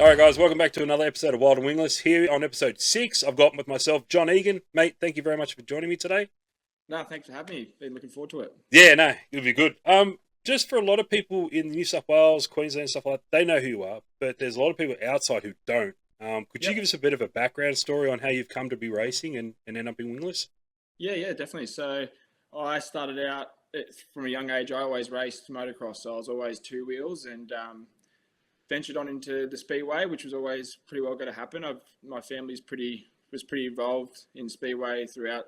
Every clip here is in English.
All right, guys, welcome back to another episode of Wild and Wingless. Here on episode 6, I've got with myself John Egan. Mate, thank you very much for joining me today. No, thanks for having me. Been looking forward to it. Yeah, no, it'll be good. Just for a lot of people in New South Wales, Queensland, and stuff like that, they know who you are, but there's a lot of people outside who don't. Could you Yep. give us a bit of a background story on how you've come to be racing and end up in Wingless? Yeah, definitely. So I started out from a young age. I always raced motocross, so I was always two wheels and ventured on into the speedway, which was always pretty well going to happen. My family's pretty involved in speedway throughout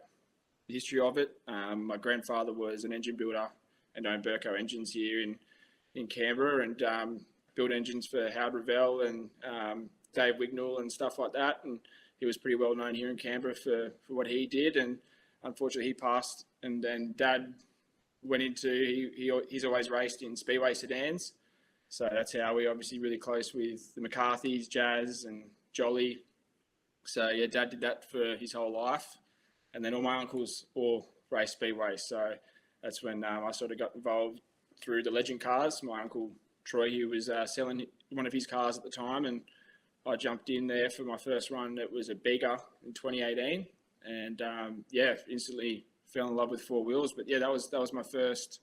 the history of it. My grandfather was an engine builder and owned Burco Engines here in Canberra and built engines for Howard Revell and Dave Wignall and stuff like that. And he was pretty well known here in Canberra for what he did. And unfortunately, he passed. And then Dad went into he's always raced in speedway sedans. So that's how we're obviously really close with the McCarthys, Jazz, and Jolly. So yeah, Dad did that for his whole life, and then all my uncles all raced speedway. So that's when I sort of got involved through the legend cars. My uncle Troy, he was selling one of his cars at the time, and I jumped in there for my first run. It was a Bega in 2018, and instantly fell in love with four wheels. But yeah, that was my first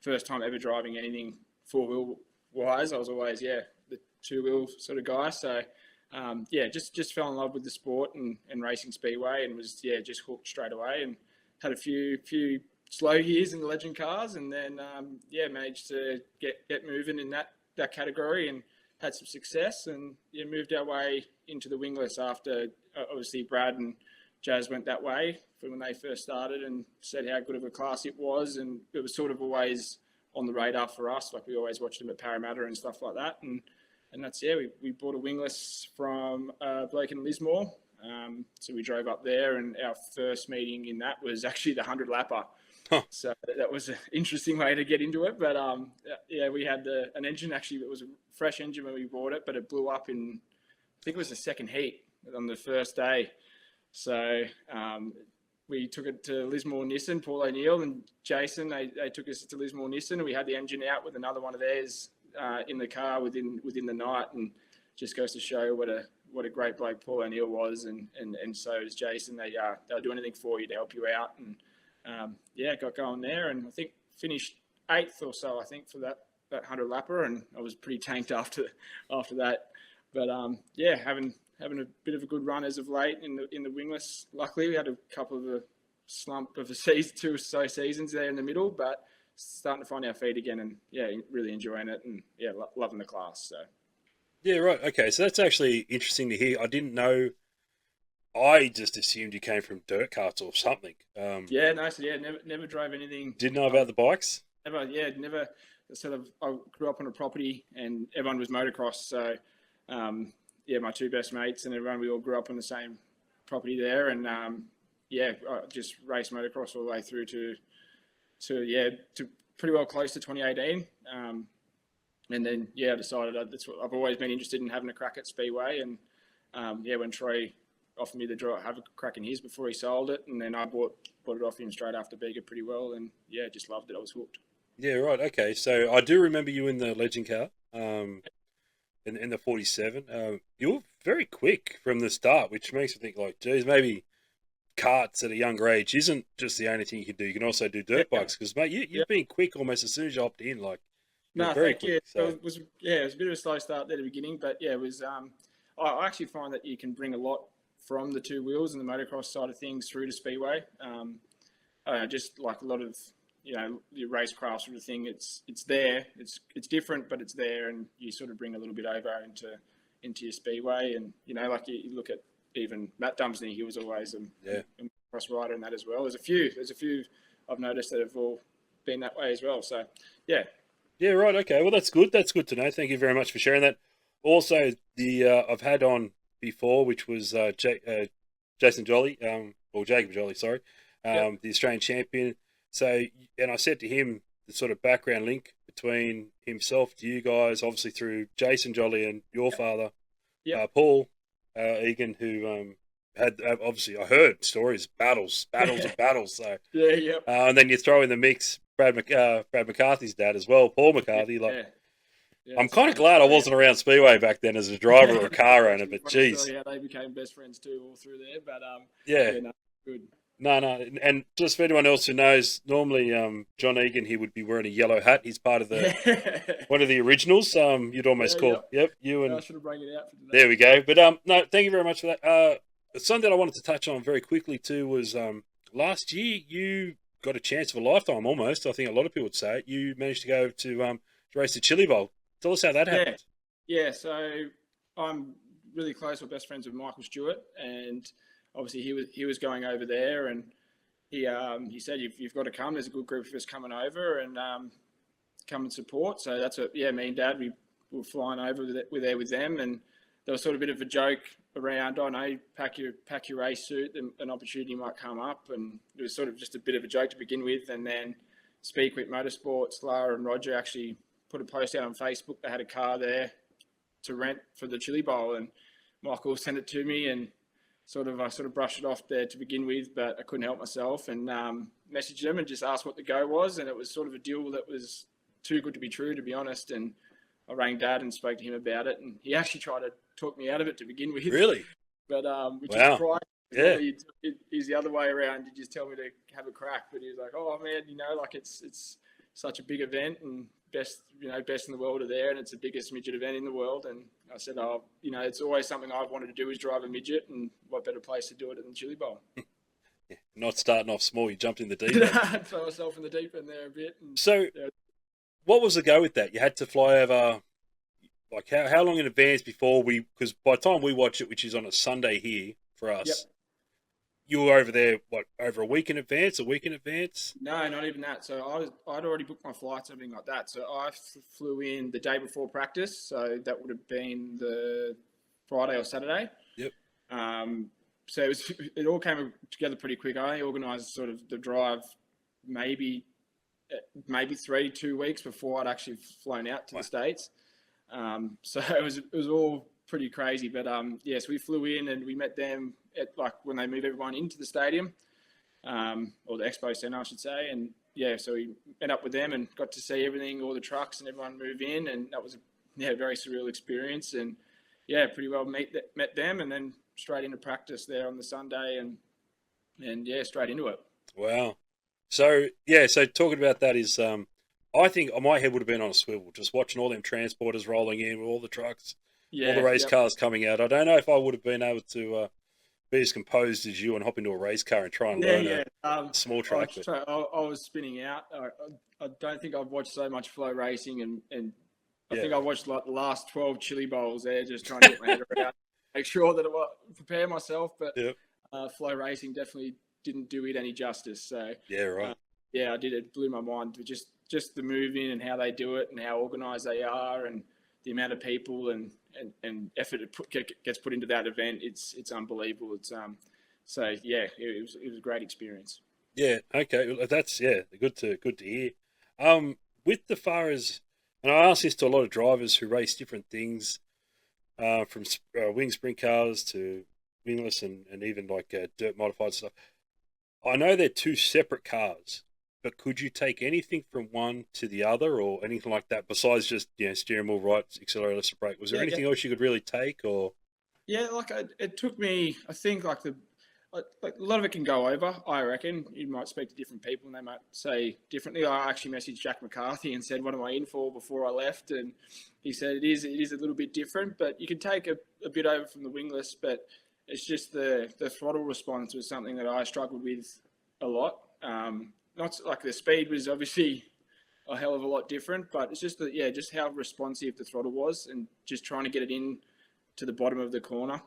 time ever driving anything four wheel wise. I was always the two wheel sort of guy. So just fell in love with the sport and racing speedway, and was just hooked straight away. And had a few slow years in the legend cars, and then managed to get moving in that category and had some success, and moved our way into the wingless after obviously Brad and Jazz went that way from when they first started and said how good of a class it was, and it was sort of always on the radar for us. Like we always watched them at Parramatta and stuff like that, and that's we bought a wingless from a bloke in Lismore. So we drove up there, and our first meeting in that was actually the 100 lapper. Huh. So that was an interesting way to get into it. But we had an engine. Actually, it was a fresh engine when we bought it, but it blew up in, I think it was the second heat on the first day. So we took it to Lismore Nissan. Paul O'Neill and Jason, they took us to Lismore Nissan, and we had the engine out with another one of theirs in the car within the night, and just goes to show what a great bloke Paul O'Neill was, and so is Jason. They'll do anything for you to help you out, and got going there, and I think finished 8th or so, I think, for that 100 lapper, and I was pretty tanked after that. But having a bit of a good run as of late in the wingless. Luckily, we had a couple of a slump of a season, 2 or so seasons there in the middle, but starting to find our feet again, and really enjoying it, and loving the class. So Yeah, right. Okay, so that's actually interesting to hear. I didn't know. I just assumed you came from dirt carts or something. never drove anything. Didn't know about the bikes? Never. Sort of, I grew up on a property, and everyone was motocross. So, my two best mates and everyone, we all grew up on the same property there, and I just raced motocross all the way through to pretty well close to 2018. And then I decided that's what I've always been interested in, having a crack at speedway. And when Troy offered me the draw, have a crack in his before he sold it, and then I bought it off him straight after Bega pretty well, and just loved it. I was hooked. Yeah, right. Okay, so I do remember you in the legend car, in the 47. You were very quick from the start, which makes me think like, geez, maybe karts at a younger age isn't just the only thing you can do. You can also do dirt bikes, because mate, you've been quick almost as soon as you hopped in. Like, no, very thank quick. you. So. It was a bit of a slow start there at the beginning, but it was. I actually find that you can bring a lot from the two wheels and the motocross side of things through to speedway. Just like a lot of your racecraft sort of thing, it's there. It's different, but it's there, and you sort of bring a little bit over into your speedway. And like you look at even Matt Dumsney, he was always a cross rider in that as well. There's a few I've noticed that have all been that way as well. So yeah. Yeah, right. Okay. Well, that's good. That's good to know. Thank you very much for sharing that. Also, I've had on before, which was Jason Jolly, or Jacob Jolly, sorry, the Australian champion. So, and I said to him the sort of background link between himself to you guys, obviously through Jason Jolly and your father, Paul Egan, who had obviously, I heard stories, battles and battles. So and then you throw in the mix Brad McCarthy's dad as well, Paul McCarthy. Yeah, I'm it's a kind of funny glad I story. wasn't around Speedway back then as a driver or a car owner, but Funny geez, story how they became best friends too, all through there. But yeah. yeah, no, good. No, no, and just for anyone else who knows, normally John Egan, he would be wearing a yellow hat. He's part of the Yeah, one of the originals. You'd almost yeah, call, yep. yep, you I and should have brought it out for there today. we go. But no, thank you very much for that. Something that I wanted to touch on very quickly too was last year you got a chance of a lifetime almost. I think a lot of people would say it. You managed to go to race the Chili Bowl. Tell us how that Yeah, happened. yeah. So I'm really close or best friends with Michael Stewart, and obviously he was going over there, and he said you've got to come. There's a good group of us coming over, and come and support. So that's what, yeah, me and Dad, we were flying over with there with them, and there was sort of a bit of a joke around, oh no, pack your race suit, and an opportunity might come up, and it was sort of just a bit of a joke to begin with, and then Speak with Motorsports, Lara and Roger actually put a post out on Facebook. They had a car there to rent for the Chili Bowl, and Michael sent it to me, and I sort of brushed it off there to begin with, but I couldn't help myself, and messaged them and just asked what the go was, and it was sort of a deal that was too good to be true, to be honest. And I rang Dad and spoke to him about it, and he actually tried to talk me out of it to begin with, Really? but which is Wow. surprising. Yeah. Normally he's the other way around. You just tell me to have a crack, but he's like, "Oh man, like it's such a big event, and best in the world are there, and it's the biggest midget event in the world." And I said, "Oh, it's always something I've wanted to do is drive a midget, and what better place to do it than the Chili Bowl?" Yeah. Not starting off small, you jumped in the deep end. Throw myself in the deep end there a bit. And, So, yeah. what was the go with that? You had to fly over. Like how long in advance before because by the time we watch it, which is on a Sunday here for Yep. us, you were over there, what, over a week in advance, a week in advance? No, not even that. So I'd already booked my flights and everything like that. So I flew in the day before practice. So that would have been the Friday or Saturday. Yep. So it all came together pretty quick. I organised sort of the drive maybe 2 weeks before I'd actually flown out to the States. So it was all pretty crazy. But yes, we flew in and we met them at when they move everyone into the stadium, or the expo center, I should say. And yeah, so we met up with them and got to see everything, all the trucks and everyone move in, and that was a very surreal experience. And yeah, pretty well met them, and then straight into practice there on the Sunday, and yeah, straight into it. Wow. So yeah, so talking about that is, I think my head would have been on a swivel just watching all them transporters rolling in with all the trucks, all the race cars coming out. I don't know if I would have been able to be as composed as you and hop into a race car and try and learn a small track. I was spinning out. I don't think I've watched so much flow racing, and I think I watched like the last 12 Chili Bowls there, just trying to get my head around, make sure that I prepare myself. But flow racing definitely didn't do it any justice. So yeah, right. Yeah, I did. It blew my mind. Just the moving and how they do it and how organised they are, and the amount of people and effort gets put into that event. It's unbelievable. It's so yeah, it was a great experience. Yeah. Okay. Well, that's good to hear. With the far as, and I ask this to a lot of drivers who race different things, from wing sprint cars to wingless and even like dirt modified stuff. I know they're two separate cars, but could you take anything from one to the other or anything like that besides just steering wheel right, accelerator, left, brake? Was there anything else you could really take or? Yeah, it took me. I think like a lot of it can go over. I reckon you might speak to different people and they might say differently. I actually messaged Jack McCarthy and said, "What am I in for?" before I left, and he said it is a little bit different, but you can take a bit over from the wingless, but it's just the throttle response was something that I struggled with a lot. Not like the speed was obviously a hell of a lot different, but it's just just how responsive the throttle was, and just trying to get it in to the bottom of the corner.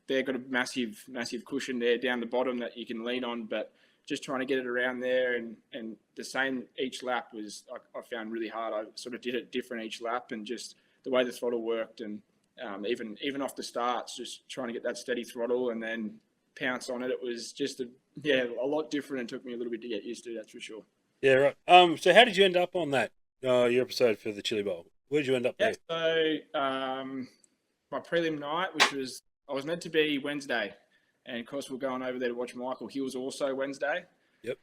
They've got a massive cushion there down the bottom that you can lean on, but just trying to get it around there and the same each lap was I found really hard. I sort of did it different each lap, and just the way the throttle worked, and even off the starts, just trying to get that steady throttle and then pounce on it. It was just a lot different, and took me a little bit to get used to. That's for sure. Yeah, right. So how did you end up on that your episode for the Chili Bowl? Where did you end up there? So my prelim night, I was meant to be Wednesday, and of course we're going over there to watch Michael. He was also Wednesday. Yep.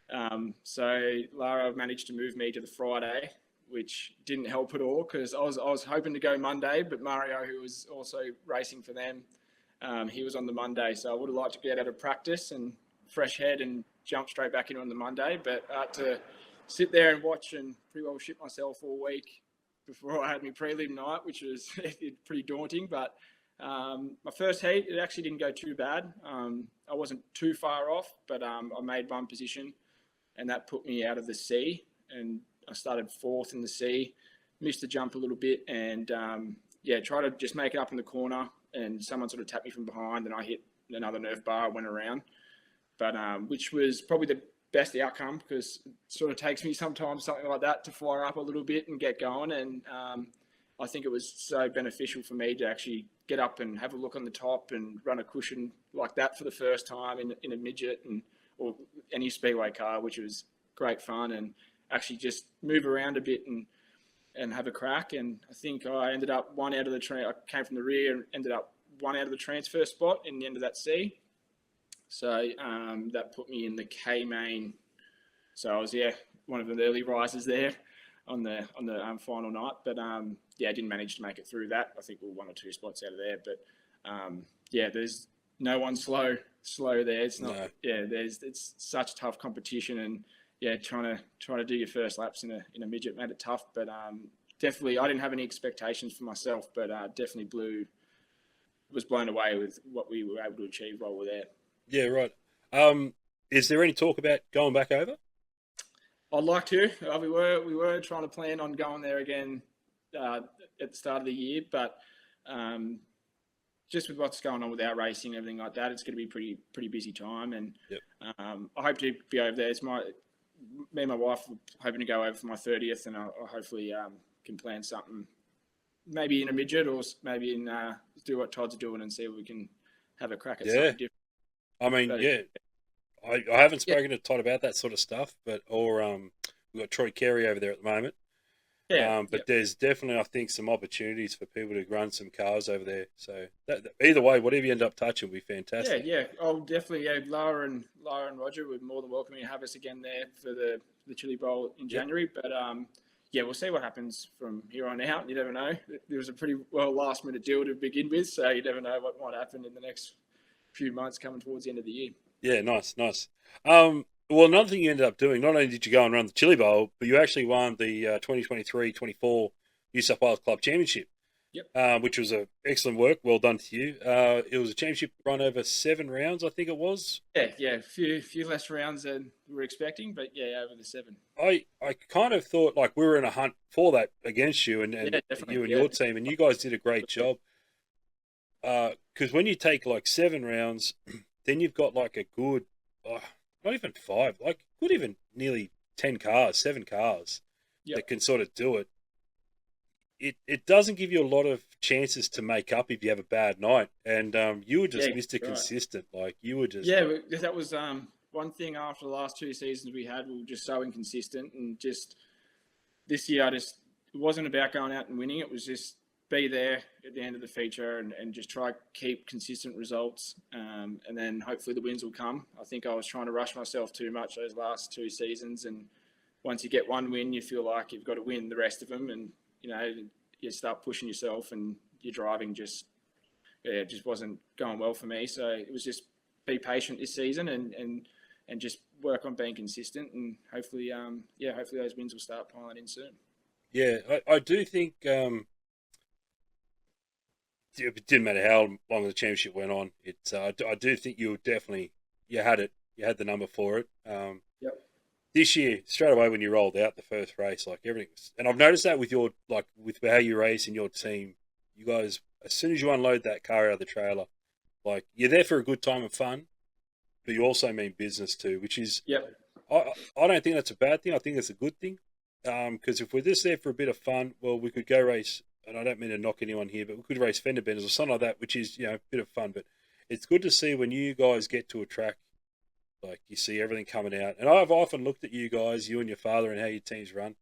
So Lara managed to move me to the Friday, which didn't help at all because I was hoping to go Monday, but Mario, who was also racing for them, he was on the Monday, so I would have liked to get out of practice and fresh head and jump straight back in on the Monday, but to sit there and watch and pretty well shit myself all week before I had my prelim night, which was pretty daunting. But my first heat, it actually didn't go too bad. I wasn't too far off, but I made one position, and that put me out of the C. And I started fourth in the C, missed the jump a little bit, and tried to just make it up in the corner. And someone sort of tapped me from behind, and I hit another Nerf bar, went around. But which was probably the best outcome because it sort of takes me sometimes something like that to fire up a little bit and get going. And I think it was so beneficial for me to actually get up and have a look on the top and run a cushion like that for the first time in a midget or any speedway car, which was great fun, and actually just move around a bit and have a crack. And I think I ended up one out of the I came from the rear and ended up one out of the transfer spot in the end of that C. So that put me in the K main. So I was one of the early risers there on the final night. But I didn't manage to make it through that. I think we were 1 or 2 spots out of there. But there's no one slow there. It's not. No. It's such tough competition, and trying to do your first laps in a midget made it tough. But definitely I didn't have any expectations for myself, but definitely was blown away with what we were able to achieve while we were there. Yeah, right. Is there any talk about going back over? I'd like to. We were trying to plan on going there again at the start of the year, but just with what's going on with our racing and everything like that, it's going to be pretty busy time. And yep. I hope to be over there. Me and my wife are hoping to go over for my 30th, and I hopefully can plan something, maybe in a midget or maybe in do what Todd's doing and see if we can have a crack at something different. I mean, I haven't spoken to Todd about that sort of stuff, we've got Troy Carey over there at the moment. There's definitely, I think, some opportunities for people to run some cars over there. So either way, whatever you end up touching will be fantastic. Yeah. I'll definitely, Lara and Roger would more than welcome to have us again there for the Chili Bowl in January. But we'll see what happens from here on out. You never know. There was a pretty last minute deal to begin with, so you never know what might happen in the next few months coming towards the end of the year. Yeah, nice. Well, another thing you ended up doing, not only did you go and run the Chili Bowl, but you actually won the 2023-24 New South Wales Club Championship. Yep. Which was excellent work. Well done to you. It was a championship run over 7 rounds, I think it was. Yeah. A few less rounds than we were expecting, but over the 7. I kind of thought like we were in a hunt for that against you and you and your team, and you guys did a great job. Because when you take like 7 rounds, then you've got like a good, not even 5, like good even nearly 7 cars that can sort of do it. It doesn't give you a lot of chances to make up if you have a bad night, and you were just Mr. Consistent. Like you were just that was one thing after the last 2 seasons we had. We were just so inconsistent, and just this year it wasn't about going out and winning. It was just be there at the end of the feature and just try keep consistent results, and then hopefully the wins will come. I think I was trying to rush myself too much those last 2 seasons, and once you get one win, you feel like you've got to win the rest of them, and you start pushing yourself, and your driving just wasn't going well for me. So it was just be patient this season and just work on being consistent, and hopefully those wins will start piling in soon. Yeah, I do think it didn't matter how long the championship went on. I do think you had the number for it. Yep. This year, straight away when you rolled out the first race, like everything was, and I've noticed that with how you race in your team, you guys, as soon as you unload that car out of the trailer, like you're there for a good time of fun, but you also mean business too, which is, I don't think that's a bad thing. I think it's a good thing. Because if we're just there for a bit of fun, well, we could go race, and I don't mean to knock anyone here, but we could race fender benders or something like that, which is, a bit of fun. But it's good to see when you guys get to a track, like you see everything coming out. And I've often looked at you guys, you and your father, and how your teams run,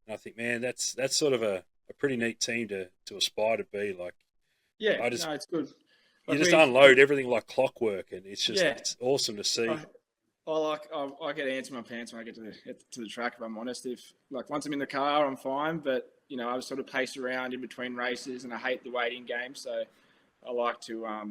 and I think, man, that's sort of a pretty neat team to aspire to be. Like, it's good. You just unload everything like clockwork, and it's just it's awesome to see. I get ants in my pants when I get to the track. If I'm honest, if like once I'm in the car, I'm fine. But I sort of pace around in between races, and I hate the waiting game. So I like to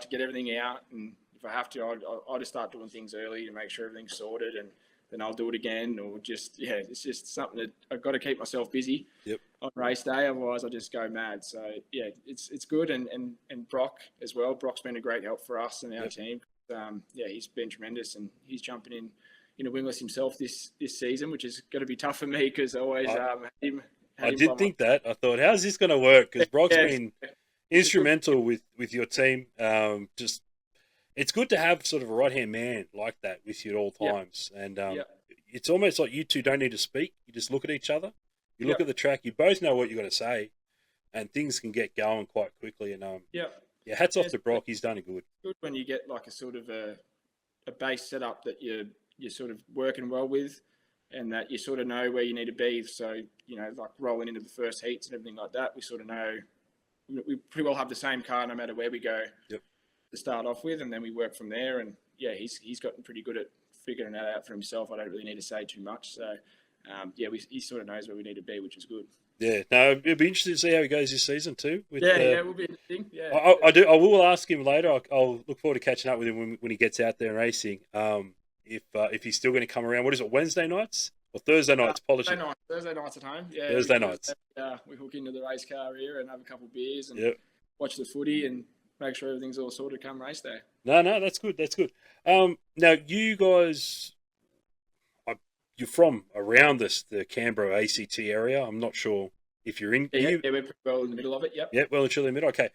get everything out, and if I have to, I'll just start doing things early to make sure everything's sorted, and then I'll do it again, or it's just something that I've got to keep myself busy Yep. on race day. Otherwise, I just go mad. So yeah, it's good, and Brock as well. Brock's been a great help for us and our team. He's been tremendous, and he's jumping in a wingless himself this season, which is going to be tough for me because I always I did think that. I thought, how's this going to work? Because Brock's been instrumental with your team. Just it's good to have sort of a right hand man like that with you at all times, and it's almost like you two don't need to speak. You just look at each other. You look at the track. You both know what you're going to say, and things can get going quite quickly. And hats off to Brock. He's done it good. Good when you get like a sort of a base setup that you're sort of working well with, and that you sort of know where you need to be. So like rolling into the first heats and everything like that, we sort of know we pretty well have the same car no matter where we go to start off with, and then we work from there. And he's gotten pretty good at figuring that out for himself. I don't really need to say too much. So he sort of knows where we need to be, which is good. Yeah, no, it'll be interesting to see how he goes this season too. It will be interesting. Yeah, I will ask him later. I'll look forward to catching up with him when he gets out there and racing. If he's still going to come around. What is it? Wednesday nights or Thursday nights? Polishing. Thursday nights at home. Yeah, Thursday nights. We hook into the race car here and have a couple of beers and watch the footy and make sure everything's all sorted come race day. No, that's good. That's good. Now you guys. You're from around the Canberra ACT area. I'm not sure if you're in. We're pretty well in the middle of it. Yep. Yeah, well and truly in the middle. Okay.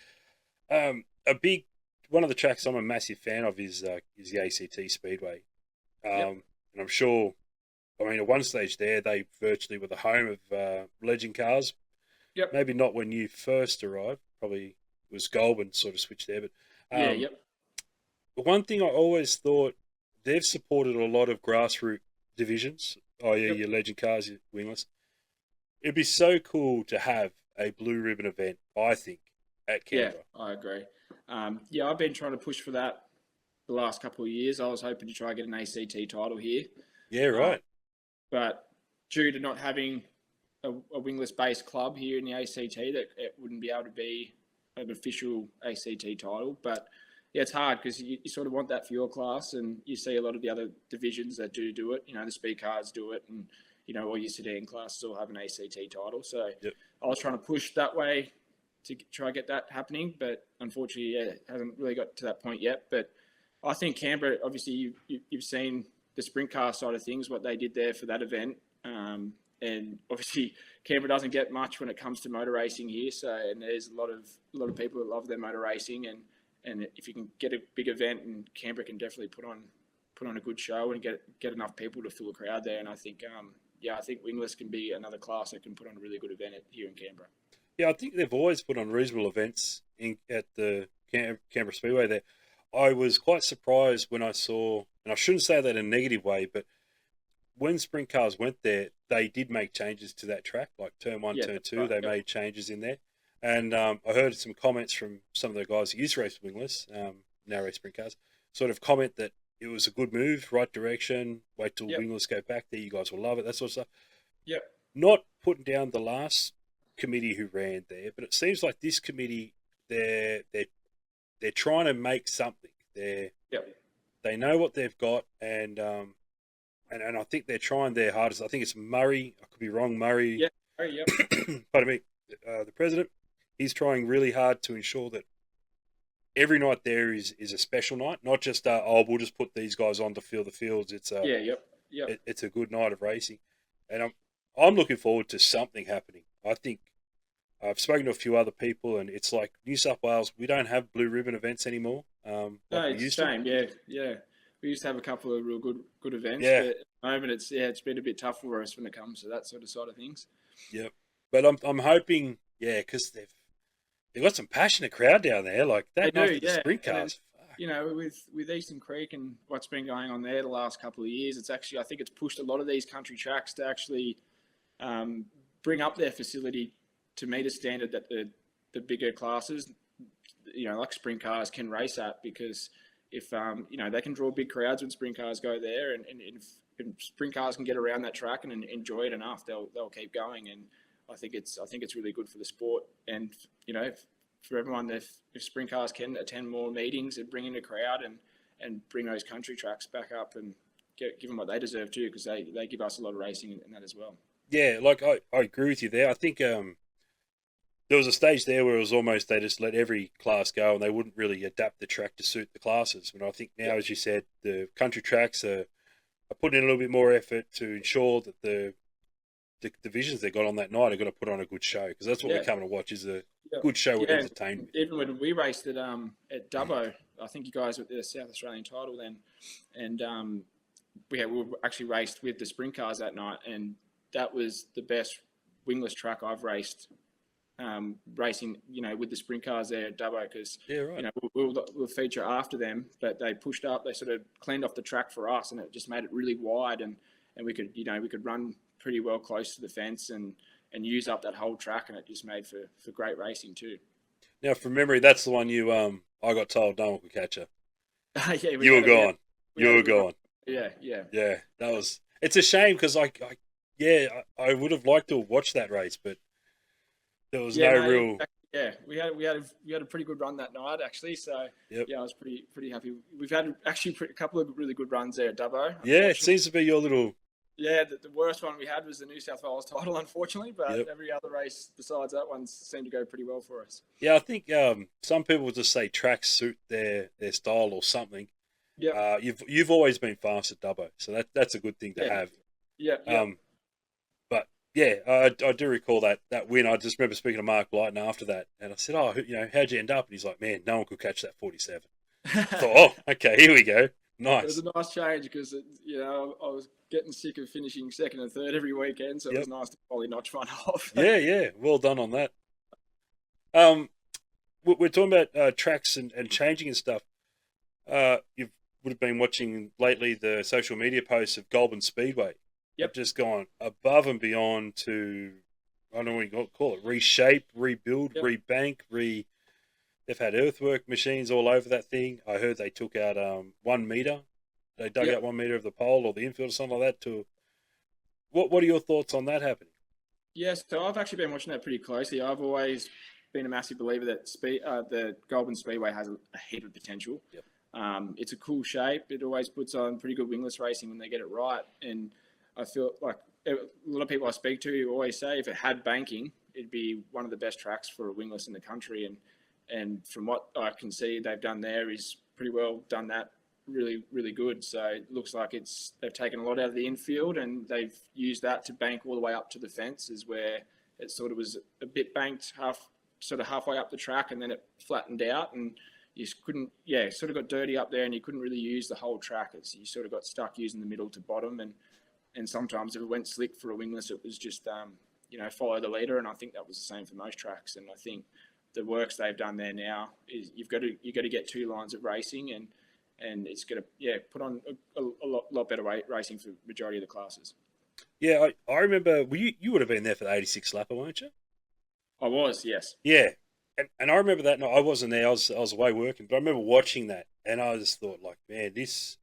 One of the tracks I'm a massive fan of is the ACT Speedway, and I'm sure. I mean, at one stage there, they virtually were the home of legend cars. Yep. Maybe not when you first arrived. Probably it was Goldman sort of switched there, but the one thing I always thought they've supported a lot of grassroots divisions. Your legend cars, your wingless. It'd be so cool to have a blue ribbon event, I think, at Canberra. Yeah, I agree. I've been trying to push for that the last couple of years. I was hoping to try and get an ACT title here. Yeah, right. But due to not having a wingless-based club here in the ACT, that it wouldn't be able to be an official ACT title. But it's hard because you sort of want that for your class, and you see a lot of the other divisions that do it. The speed cars do it, and all your sedan classes all have an ACT title. So I was trying to push that way to try and get that happening, but unfortunately, it hasn't really got to that point yet. But I think Canberra, obviously, you've seen the sprint car side of things, what they did there for that event, and obviously Canberra doesn't get much when it comes to motor racing here. So, and there's a lot of people that love their motor racing, and if you can get a big event, and Canberra can definitely put on a good show and get enough people to fill a crowd there. And I think, I think wingless can be another class that can put on a really good event here in Canberra. Yeah, I think they've always put on reasonable events at the Canberra Speedway there. I was quite surprised when I saw, and I shouldn't say that in a negative way, but when sprint cars went there, they did make changes to that track, like turn 1, turn 2, they made changes in there. And I heard some comments from some of the guys who used to race wingless, now race sprint cars, sort of comment that it was a good move, right direction, wait till wingless go back there, you guys will love it, that sort of stuff. Yep. Not putting down the last committee who ran there, but it seems like this committee, they're trying to make something. They know what they've got, and I think they're trying their hardest. I think it's Murray. I could be wrong. Murray. Yeah. Murray, yep. Pardon me. The president. He's trying really hard to ensure that every night there is a special night, not just we'll just put these guys on to fill the fields. It's it's a good night of racing, and I'm looking forward to something happening. I think I've spoken to a few other people, and it's like New South Wales, we don't have blue ribbon events anymore. No, it's the same. Yeah. We used to have a couple of real good events. Yeah. But at the moment, it's been a bit tough for us when it comes to that sort of side of things. Yep. But I'm hoping, because they've got some passionate crowd down there. Like that night for the sprint cars. With Eastern Creek and what's been going on there the last couple of years, it's actually, I think it's pushed a lot of these country tracks to actually bring up their facility to meet a standard that the bigger classes, like sprint cars, can race at, because if they can draw big crowds when sprint cars go there, and if sprint cars can get around that track and enjoy it enough, they'll keep going. And I think it's really good for the sport, and for everyone, if sprint cars can attend more meetings and bring in a crowd and bring those country tracks back up and give them what they deserve too, because they give us a lot of racing in that as well. Yeah, like I agree with you there. I think there was a stage there where it was almost they just let every class go and they wouldn't really adapt the track to suit the classes. But I think now, as you said, the country tracks are putting in a little bit more effort to ensure that the divisions they got on that night are going to put on a good show, because that's what we're coming to watch, is a good show with entertainment. Even when we raced at Dubbo, I think you guys were the South Australian title then, and we were actually raced with the sprint cars that night, and that was the best wingless track I've raced. Racing, with the sprint cars there at Dubbo, because we'll feature after them, but they pushed up, they sort of cleaned off the track for us, and it just made it really wide, and we could run pretty well close to the fence and use up that whole track, and it just made for great racing too. Now, from memory, that's the one you I got told no one could catch her. You were gone. You were gone. Yeah. That was. It's a shame, because I would have liked to have watched that race, but there was no real. Yeah, we had a pretty good run that night actually. So I was pretty happy. We've had actually a couple of really good runs there at Dubbo. Yeah, it seems to be your little. Yeah, the worst one we had was the New South Wales title, unfortunately. But every other race besides that one seemed to go pretty well for us. Yeah, I think some people just say tracks suit their style or something. Yeah. You've always been fast at Dubbo, so that's a good thing to have. Yeah. But yeah, I do recall that win. I just remember speaking to Mark Blyton after that, and I said, "Oh, how'd you end up?" And he's like, "Man, no one could catch that 47." I thought, "Oh, okay, here we go. Nice." It was a nice change, because I was getting sick of finishing second and third every weekend, so it was nice to finally notch one off. Yeah, well done on that. We're talking about tracks and changing and stuff. You would have been watching lately the social media posts of Goulburn Speedway. They've just gone above and beyond to, I don't know what you call it, reshape, rebuild, rebank, they've had earthwork machines all over that thing. I heard they took out 1 meter. They dug out 1 meter of the pole or the infield or something like that. What are your thoughts on that happening? Yes, so I've actually been watching that pretty closely. I've always been a massive believer that the Goulburn Speedway has a heap of potential. It's a cool shape. It always puts on pretty good wingless racing when they get it right. And I feel like a lot of people I speak to always say if it had banking, it'd be one of the best tracks for a wingless in the country. And from what I can see they've done there is pretty well done that really, really good. So it looks like they've taken a lot out of the infield, and they've used that to bank all the way up to the fence, is where it sort of was a bit banked halfway up the track, and then it flattened out, and you couldn't, sort of got dirty up there, and you couldn't really use the whole track. You sort of got stuck using the middle to bottom, and sometimes if it went slick for a wingless, it was just follow the leader, and I think that was the same for most tracks. And I think the works they've done there now is you've got to get 2 lines of racing, and it's going to put on a lot better racing for the majority of the classes. Yeah, I remember you would have been there for the 86 lapper, weren't you? I was, yes. Yeah, and I remember that. No, I wasn't there. I was away working, but I remember watching that, and I just thought, like, man, this.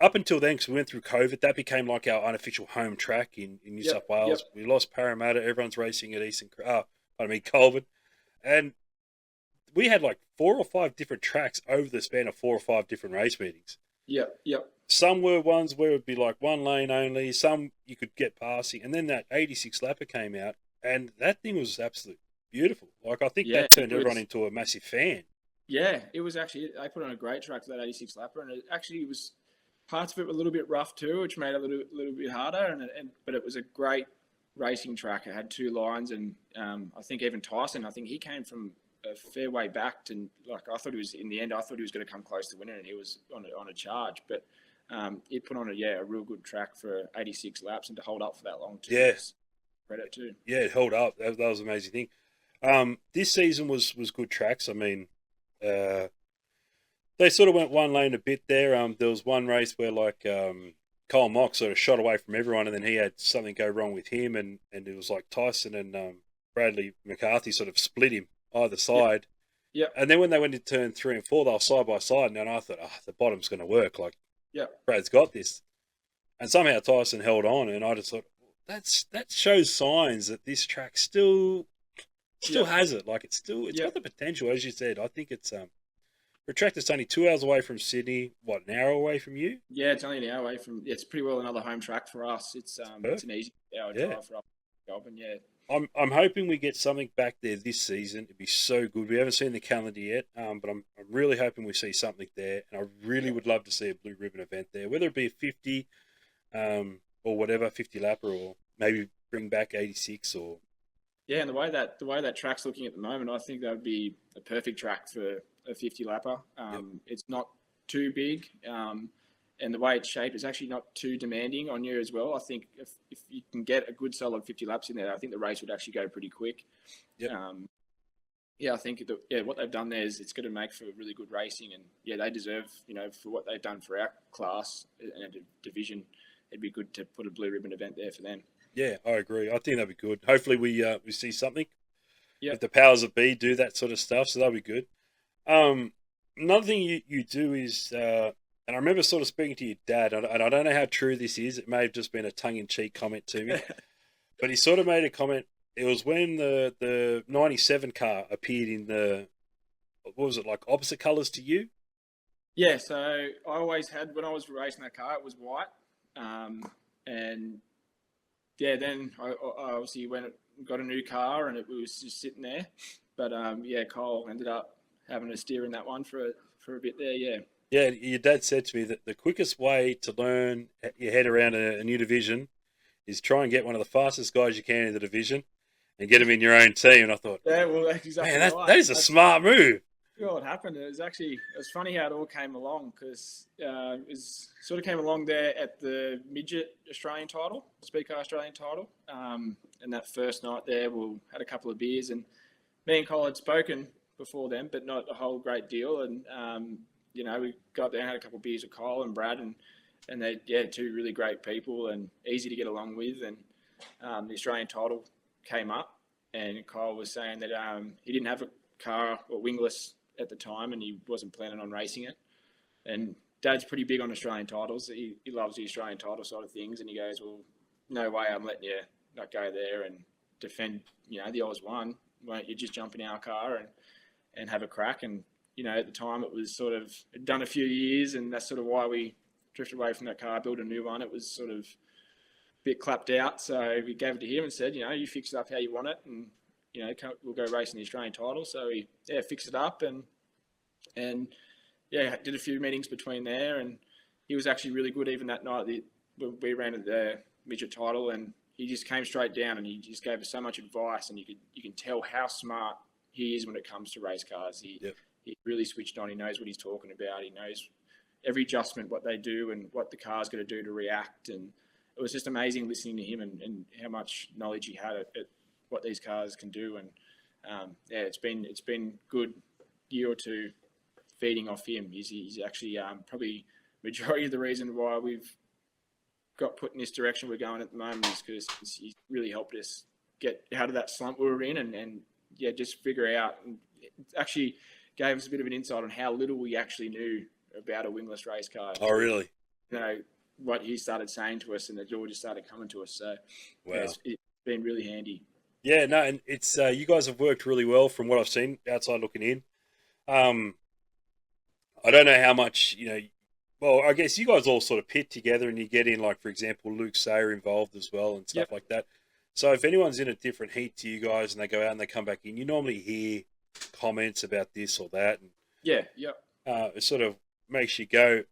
Up until then, because we went through COVID, that became like our unofficial home track in New South Wales. We lost Parramatta. Everyone's racing at Goulburn, and we had like 4 or 5 different tracks over the span of 4 or 5 different race meetings. Yep. Some were ones where it would be like 1 lane only. Some you could get passing, and then that 86 lapper came out, and that thing was absolutely beautiful. Like, I think that turned everyone into a massive fan. Yeah, it was actually, they put on a great track for that 86 lapper, and it actually was, parts of it were a little bit rough too, which made it a little bit harder, but it was a great racing track. It had 2 lines, and I think even Tyson, he came from a fair way back to, like, I thought he was going to come close to winning, and he was on a charge, but it put on a real good track for 86 laps, and to hold up for that long too. Yes. Credit too. Yeah, it held up. That was an amazing thing. This season was good tracks. I mean, they sort of went one lane a bit there. There was one race where, like, Cole Mock sort of shot away from everyone, and then he had something go wrong with him, and it was like Tyson and Bradley McCarthy sort of split him either side. Yep. And then when they went to turn 3 and 4, they were side by side, and I thought, the bottom's going to work. Like, Yep. Brad's got this. And somehow Tyson held on, and I just thought, that shows signs that this track still has it. Like, it's got the potential, as you said. I think it's for a track that's only 2 hours away from Sydney. What, an hour away from you? Yeah, it's only an hour away from. It's pretty well another home track for us. It's an easy hour drive for us. And yeah, I'm hoping we get something back there this season. It'd be so good. We haven't seen the calendar yet, but I'm really hoping we see something there. And I really would love to see a blue ribbon event there, whether it be a 50, or whatever, 50 lapper, or maybe bring back 86 or. Yeah, and the way that track's looking at the moment, I think that would be a perfect track for a 50 lapper. It's not too big, and the way it's shaped is actually not too demanding on you as well. I think if you can get a good solid 50 laps in there, I think the race would actually go pretty quick. Yep. I think what they've done there is it's going to make for really good racing, and they deserve, for what they've done for our class and a division, it'd be good to put a blue ribbon event there for them. Yeah, I agree. I think that'd be good. Hopefully we see something. Yeah. If the powers that be do that sort of stuff, so that'll be good. Another thing you do is, and I remember sort of speaking to your dad, and I don't know how true this is. It may have just been a tongue-in-cheek comment to me, but he sort of made a comment. It was when the 97 car appeared in the, what was it, like opposite colours to you? Yeah, so I always had, when I was racing that car, it was white. And yeah, then I obviously went and got a new car, and it was just sitting there. But Kyle ended up having to steer in that one for a bit there. Yeah. Yeah, your dad said to me that the quickest way to learn your head around a new division is try and get one of the fastest guys you can in the division and get them in your own team. And I thought, yeah, well, that's exactly right. That is a smart move. What happened? It was funny how it all came along, because it sort of came along there at the midget Australian title, Speedcar Australian title, and that first night there, we had a couple of beers, and me and Cole had spoken before then, but not a whole great deal, and we got there and had a couple of beers with Kyle and Brad, and they two really great people and easy to get along with, and the Australian title came up, and Kyle was saying that he didn't have a car or wingless at the time, and he wasn't planning on racing it. And Dad's pretty big on Australian titles. He loves the Australian title side of things, and he goes, well, no way I'm letting you not go there and defend, the Oz one. Why don't you just jump in our car and have a crack? And, at the time it was sort of done a few years, and that's sort of why we drifted away from that car, built a new one. It was sort of a bit clapped out. So we gave it to him and said, you fix it up how you want it, and we'll go racing the Australian title. So he fixed it up and did a few meetings between there, and he was actually really good even that night. We ran at the midget title, and he just came straight down and he just gave us so much advice, and you can tell how smart he is when it comes to race cars. He really switched on. He knows what he's talking about. He knows every adjustment, what they do and what the car's going to do to react. And it was just amazing listening to him and how much knowledge he had at what these cars can do. And it's been good year or two feeding off him. He's actually probably majority of the reason why we've got put in this direction we're going at the moment is because he's really helped us get out of that slump we were in and just figure out, and it actually gave us a bit of an insight on how little we actually knew about a wingless race car. Oh, really? What he started saying to us, and it all just started coming to us. So wow. It's been really handy. Yeah, no, and it's you guys have worked really well from what I've seen outside looking in. I don't know how much, well, I guess you guys all sort of pit together and you get in, like, for example, Luke Sayer involved as well and stuff like that. So if anyone's in a different heat to you guys and they go out and they come back in, you normally hear comments about this or that. And, it sort of makes you go.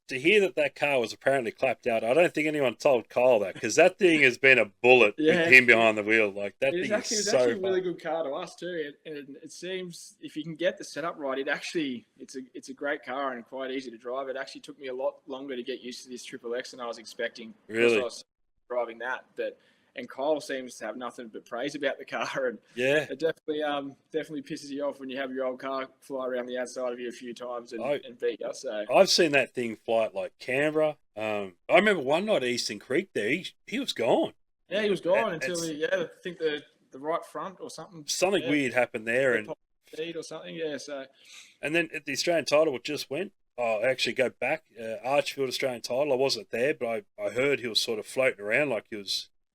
To hear that car was apparently clapped out, I don't think anyone told Kyle that, because that thing has been a bullet with him behind the wheel. Like, that thing is so fun. It's actually a really good car to us too. And it seems if you can get the setup right, it's a great car and quite easy to drive. It actually took me a lot longer to get used to this Triple X than I was expecting. Really? I was driving that, and Kyle seems to have nothing but praise about the car, and it definitely pisses you off when you have your old car fly around the outside of you a few times and beat you. So I've seen that thing fly at like Canberra. I remember one night at Eastern Creek there, he was gone. Yeah, he was gone until I think the right front or something. Something weird happened there, and speed or something. Yeah, so And then at the Australian title, it just went. Oh, actually, go back. Archfield Australian title. I wasn't there, but I heard he was sort of floating around like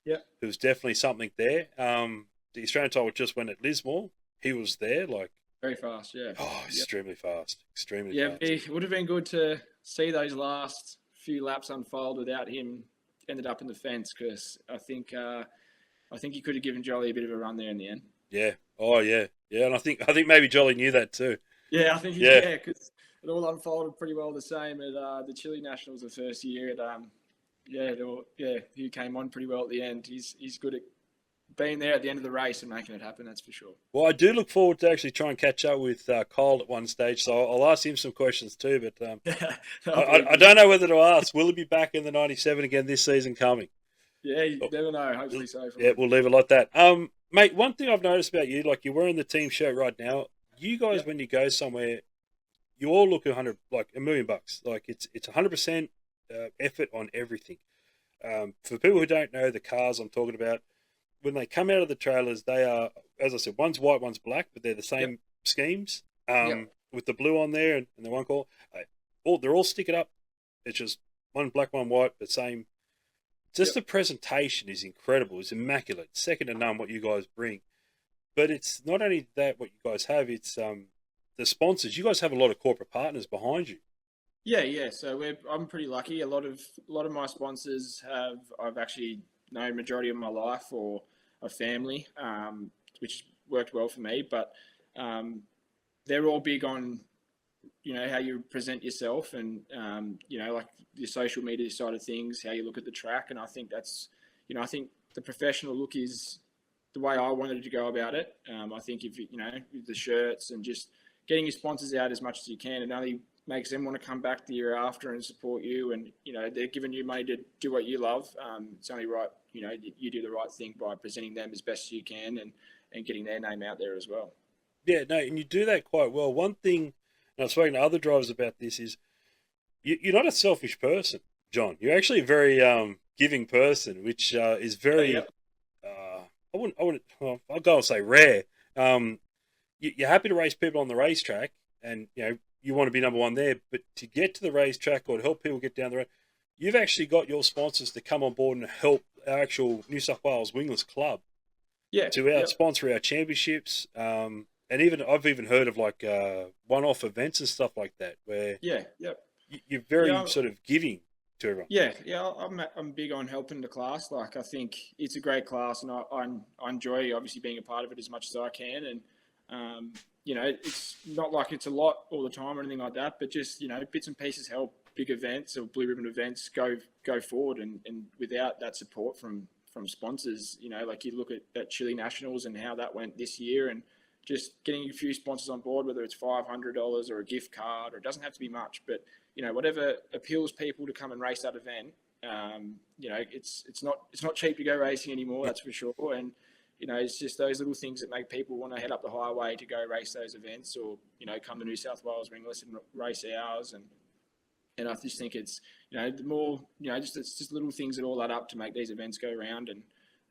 yeah, he was definitely something there. The Australian title just went at Lismore. He was there, like, very fast. Yeah, oh, yeah, extremely fast, extremely yeah. fast. It would have been good to see those last few laps unfold without him ended up in the fence because I think he could have given Jolly a bit of a run there in the end. Yeah. Oh, yeah, yeah. And I think maybe Jolly knew that too. Yeah, I think he Yeah. yeah, because it all unfolded pretty well the same at the Chile Nationals the first year. He came on pretty well at the end. He's good at being there at the end of the race and making it happen. That's for sure. Well, I do look forward to actually try and catch up with Kyle at one stage, so I'll ask him some questions too. But I don't know whether to ask. Will he be back in the '97 again this season coming? Yeah, you never know. Hopefully so. Yeah, we'll leave it like that. Mate, one thing I've noticed about you, like you're wearing the team shirt right now. You guys, Yep. when you go somewhere, you all look like $1 million. Like it's 100% effort on everything. For people who don't know the cars I'm talking about, when they come out of the trailers, they are, as I said, one's white, one's black, but they're the same Yep. schemes. Yep. With the blue on there and the one call, they're all sticking up. It's just one black, one white, but same. Just Yep. the presentation is incredible. It's immaculate. Second to none what you guys bring. But it's not only that what you guys have, it's the sponsors. You guys have a lot of corporate partners behind you. Yeah. So I'm pretty lucky. A lot of my sponsors I've actually known majority of my life or a family, which worked well for me. But they're all big on how you present yourself and like your social media side of things, how you look at the track. And I think I think the professional look is the way I wanted to go about it. I think if with the shirts and just getting your sponsors out as much as you can, it only makes them want to come back the year after and support you. And they're giving you money to do what you love. It's only right you do the right thing by presenting them as best as you can and getting their name out there as well. Yeah, no, and you do that quite well. One thing, and I've spoken to other drivers about this, is you're not a selfish person, John. You're actually a very giving person, which is very, Yep. well, I'll go and say rare. You're happy to race people on the racetrack, and you want to be number one there. But to get to the racetrack or to help people get down the road, you've actually got your sponsors to come on board and help our actual New South Wales Wingless Club Yeah. to sponsor our championships. And I've even heard of like one-off events and stuff like that where Yeah. Yep. you're very Yeah. sort of giving to everyone. Yeah. I'm big on helping the class. Like I think it's a great class, and I enjoy obviously being a part of it as much as I can. And it's not like it's a lot all the time or anything like that, but just bits and pieces help big events or blue ribbon events go forward. And without that support from sponsors, like you look at Chile Nationals and how that went this year, and just getting a few sponsors on board, whether it's $500 or a gift card, or it doesn't have to be much, but whatever appeals people to come and race that event. It's not cheap to go racing anymore, that's for sure. And it's just those little things that make people want to head up the highway to go race those events, or come to New South Wales Wingless and race ours. And I just think it's the more it's just little things that all add up to make these events go around. And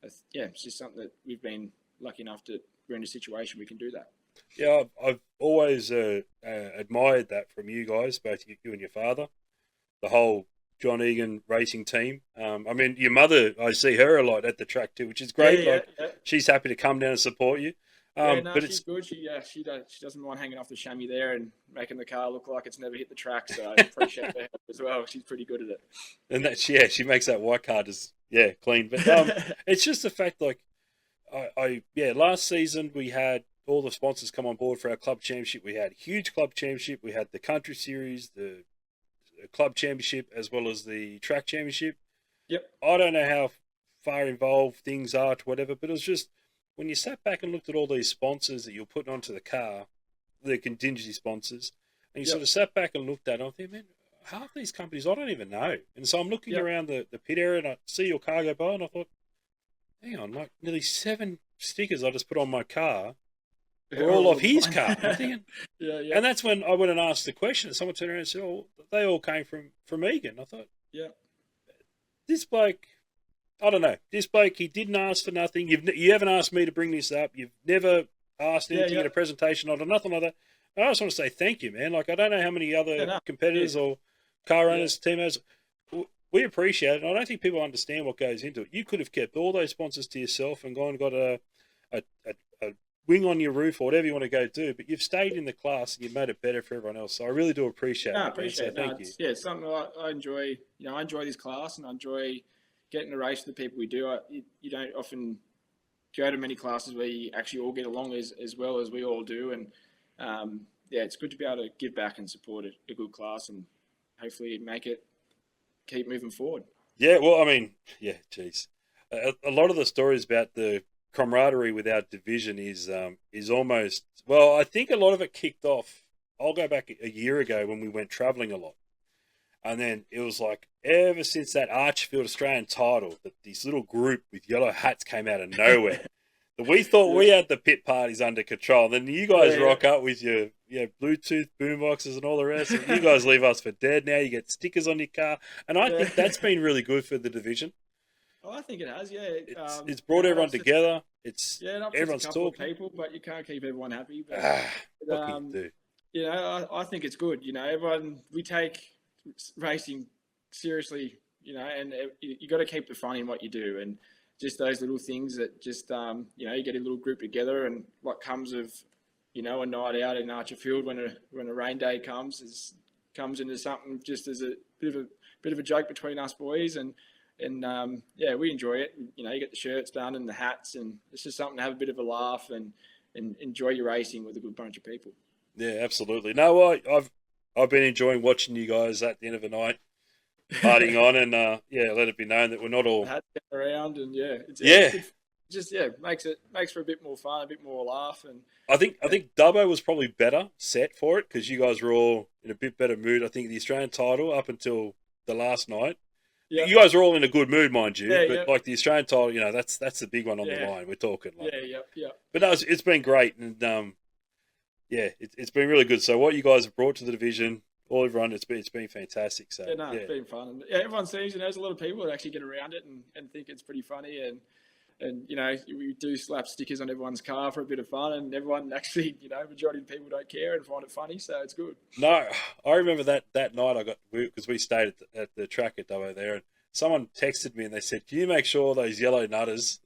it's just something that we've been lucky enough to we're in a situation we can do that. Yeah, I've always admired that from you guys, both you and your father, the whole John Egan racing team. I mean, your mother, I see her a lot at the track too, which is great. Yeah. She's happy to come down and support you. But She's good. She doesn't mind hanging off the chamois there and making the car look like it's never hit the track. So I appreciate her as well. She's pretty good at it. And she makes that white car just clean. But it's just the fact, like, last season we had all the sponsors come on board for our club championship. We had a huge club championship. We had the country series, the club championship, as well as the track championship. Yep. I don't know how far involved things are to whatever, but it was just when you sat back and looked at all these sponsors that you're putting onto the car, the contingency sponsors, and you sort of sat back and looked at it, and I think, man, half these companies I don't even know. And so I'm looking around the pit area and I see your car go by, and I thought, hang on, like nearly 7 stickers I just put on my car were all off his car. I'm thinking, and that's when I went and asked the question, and someone turned around and said, oh, they all came from Egan. I thought, this bloke, I don't know, this bloke, he didn't ask for nothing. You haven't asked me to bring this up. You've never asked anything in a presentation on or nothing like that. And I just want to say thank you, man. Like, I don't know how many other competitors or car owners, team owners, we appreciate it. And I don't think people understand what goes into it. You could have kept all those sponsors to yourself and gone and got a wing on your roof or whatever you want to go do, but you've stayed in the class and you've made it better for everyone else. So I really do appreciate it. I appreciate it. Thank you. Yeah, it's something I enjoy. You know, I enjoy this class and I enjoy getting to race with the people we do. You don't often go to many classes where you actually all get along as well as we all do. And it's good to be able to give back and support a good class and hopefully keep moving forward. Yeah, well, I mean, geez. A lot of the stories about the camaraderie with our division is almost, well, I think a lot of it kicked off. I'll go back a year ago when we went traveling a lot. And then it was like, ever since that Archfield Australian title, that this little group with yellow hats came out of nowhere. We thought we had the pit parties under control. Then you guys rock up with your Bluetooth boomboxes and all the rest. And you guys leave us for dead now. You get stickers on your car. And I think that's been really good for the division. Oh, I think it has, It's brought everyone together. Everyone's talking. People, but you can't keep everyone happy. But, what can you do? You know, I think it's good. You know, we take racing seriously, you know, and you got to keep the fun in what you do. And just those little things that just, you get a little group together, and what comes of, a night out in Archerfield when a rain day comes into something just as a bit of a joke between us boys. And we enjoy it. You get the shirts done and the hats, and it's just something to have a bit of a laugh and enjoy your racing with a good bunch of people. Yeah, absolutely. No, I've been enjoying watching you guys at the end of the night partying on, and let it be known that we're not all around, and makes for a bit more fun, a bit more laugh. And I think Dubbo was probably better set for it because you guys were all in a bit better mood. I think the Australian title up until the last night. Yep. You guys are all in a good mood, mind you, but like the Australian title, that's the big one on the line. We're talking. But no, it's been great, and it's been really good. So what you guys have brought to the division, everyone, it's been fantastic. So it's been fun. And everyone seems, there's a lot of people that actually get around it and think it's pretty funny, and we do slap stickers on everyone's car for a bit of fun, and everyone actually, majority of people don't care and find it funny, so it's good. No, I remember that night because we stayed at the track at Dubbo there, and someone texted me and they said, "Can you make sure those yellow nutters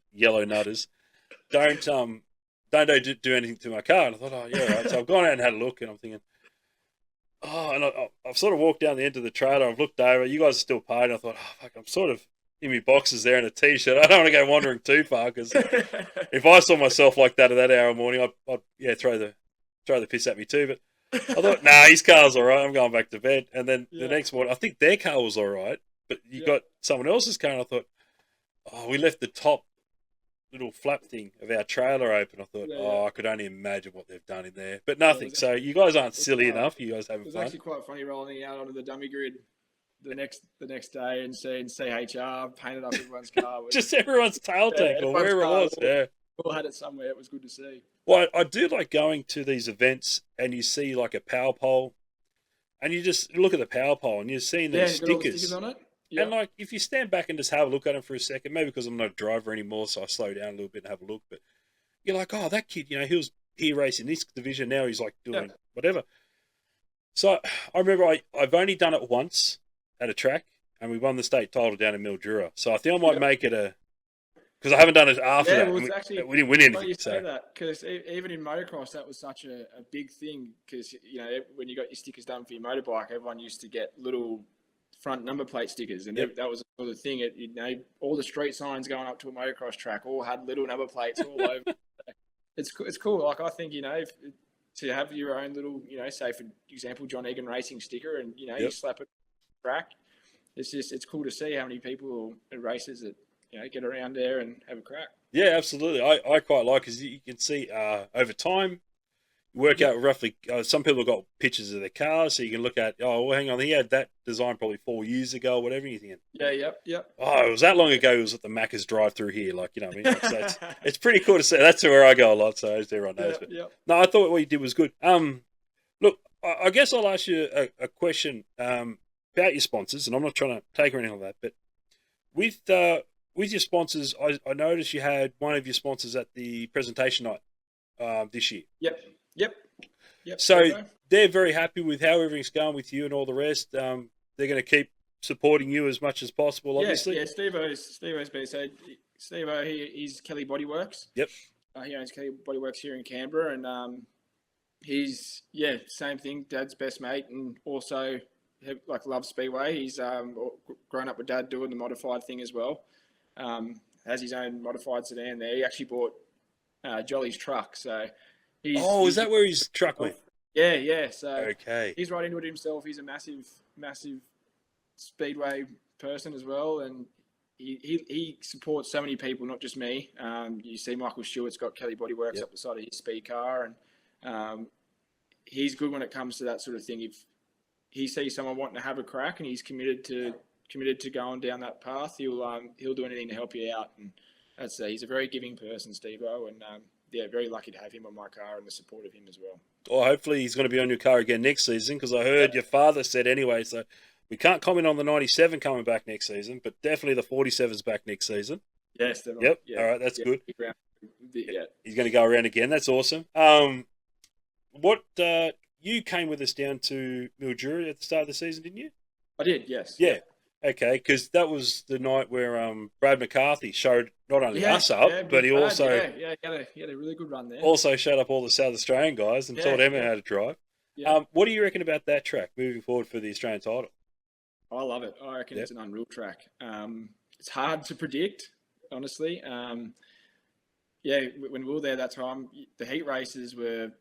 don't do anything to my car?" And I thought, right. So I've gone out and had a look, and I'm thinking, and I've sort of walked down the end of the trailer. I've looked over. You guys are still partying. I thought, fuck, I'm sort of in my boxes there in a t-shirt. I don't want to go wandering too far, because if I saw myself like that at that hour of morning, I'd throw the piss at me too. But I thought, nah, his car's all right. I'm going back to bed. And then the next morning, I think their car was all right, but you got someone else's car, and I thought, we left the top little flap thing of our trailer open. I thought, I could only imagine what they've done in there, but nothing. So you guys aren't silly enough. You guys having fun. It was actually quite funny rolling out onto the dummy grid the next day and seeing CHR painted up everyone's car. Just everyone's tail tank or wherever it was. All had it somewhere. It was good to see. Well, I do like going to these events and you see like a power pole, and you just look at the power pole and you're seeing these stickers on it. Yep. And like, if you stand back and just have a look at them for a second, maybe because I'm not a driver anymore, so I slow down a little bit and have a look. But you're like, oh, that kid, he was here racing this division. Now he's like doing whatever. So I remember I've only done it once at a track, and we won the state title down in Mildura. So I think I might make it because I haven't done it after that. We didn't win anything. You say that, because even in motocross, that was such a big thing. Because when you got your stickers done for your motorbike, everyone used to get little front number plate stickers, and that was the thing. All the street signs going up to a motocross track all had little number plates all over. It's cool. Like, I think to have your own little, say for example, John Egan Racing sticker, and you slap it on the track. It's cool to see how many people or racers that get around there and have a crack. Yeah, absolutely. I quite like, because you can see over time. Work out roughly. Some people have got pictures of their cars, so you can look at. Oh, well, hang on, he had that design probably 4 years ago, whatever. You're thinking, yep. Oh, it was that long ago. It was at the Macca's drive-through here, what I mean. So it's pretty cool to see. That's where I go a lot, so as everyone knows. No, I thought what you did was good. Look, I guess I'll ask you a question about your sponsors, and I'm not trying to take or anything like that, but with your sponsors, I noticed you had one of your sponsors at the presentation night. this year. Yep. Yep. Yep. So Steve-O. they're very happy with how everything's going with you and all the rest. They're going to keep supporting you as much as possible, Yeah. obviously. Yeah. Steve-O's been so Steve-O, he's Kelly Bodyworks. Yep. He owns Kelly Bodyworks here in Canberra, and he's same thing. Dad's best mate, and also like loves Speedway. He's grown up with Dad doing the modified thing as well. Has his own modified sedan there. He actually bought Jolly's truck, so is that where his truck went? Yeah. So Okay. he's right into it himself. He's a massive Speedway person as well, and he supports so many people, not just me. You see Michael Stewart's got Kelly Bodyworks up the side of his speed car, and he's good when it comes to that sort of thing. If he sees someone wanting to have a crack and he's committed to going down that path, he'll do anything to help you out. And he's a very giving person, Steve-O, and very lucky to have him on my car and the support of him as well. Well, hopefully he's going to be on your car again next season, because I heard your father said anyway. So we can't comment on the 97 coming back next season, but definitely the 47's back next season. Yes, definitely. Yep. Yeah. All right, that's good. Yeah. He's going to go around again. That's awesome. You came with us down to Mildura at the start of the season, didn't you? I did, yes. Yeah. Okay, because that was the night where Brad McCarthy showed not only us up, but he also he had a really good run there. Also showed up all the South Australian guys and taught them how to drive. Yeah. What do you reckon about that track moving forward for the Australian title? I love it. I reckon it's an unreal track. It's hard to predict, honestly. When we were there that time, the heat races were,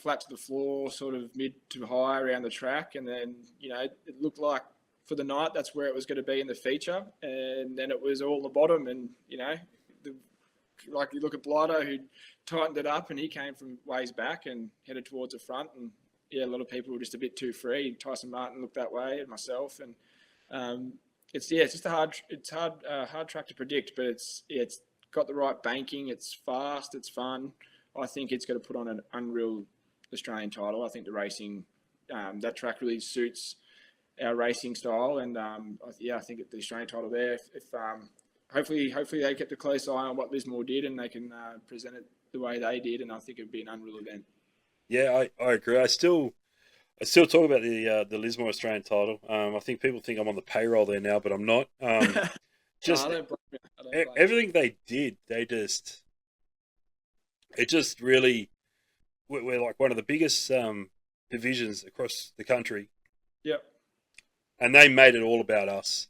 flat to the floor, sort of mid to high around the track. And then, it looked like for the night, that's where it was going to be in the feature. And then it was all the bottom. And, like you look at Blido, who tightened it up, and he came from ways back and headed towards the front. And, a lot of people were just a bit too free. Tyson Martin looked that way, and myself. And it's just a hard track to predict, but it's got the right banking. It's fast. It's fun. I think it's going to put on an unreal Australian title. I think the racing, that track really suits our racing style, and I think the Australian title there. If hopefully they kept a close eye on what Lismore did, and they can present it the way they did, and I think it'd be an unreal event. Yeah, I agree. I still talk about the Lismore Australian title. I think people think I'm on the payroll there now, but I'm not. Just I don't blame you. Everything they did, it just really, we're like one of the biggest divisions across the country. Yep. And they made it all about us,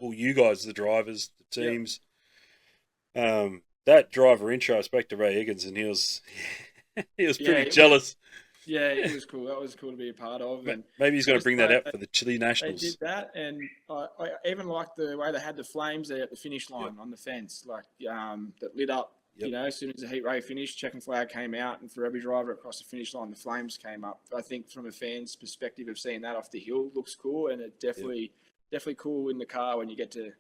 you guys, the drivers, the teams. Yep. That driver intro, I spoke to Ray Egan, and he was pretty jealous. Yeah, it was cool. That was cool to be a part of. And maybe he's going to bring that out for the Chile Nationals. They did that, and I even liked the way they had the flames there at the finish line on the fence, like that lit up. Yep. As soon as the heat race finished, checking flag came out, and for every driver across the finish line, the flames came up. I think from a fan's perspective of seeing that off the hill looks cool, and it definitely cool in the car when you get to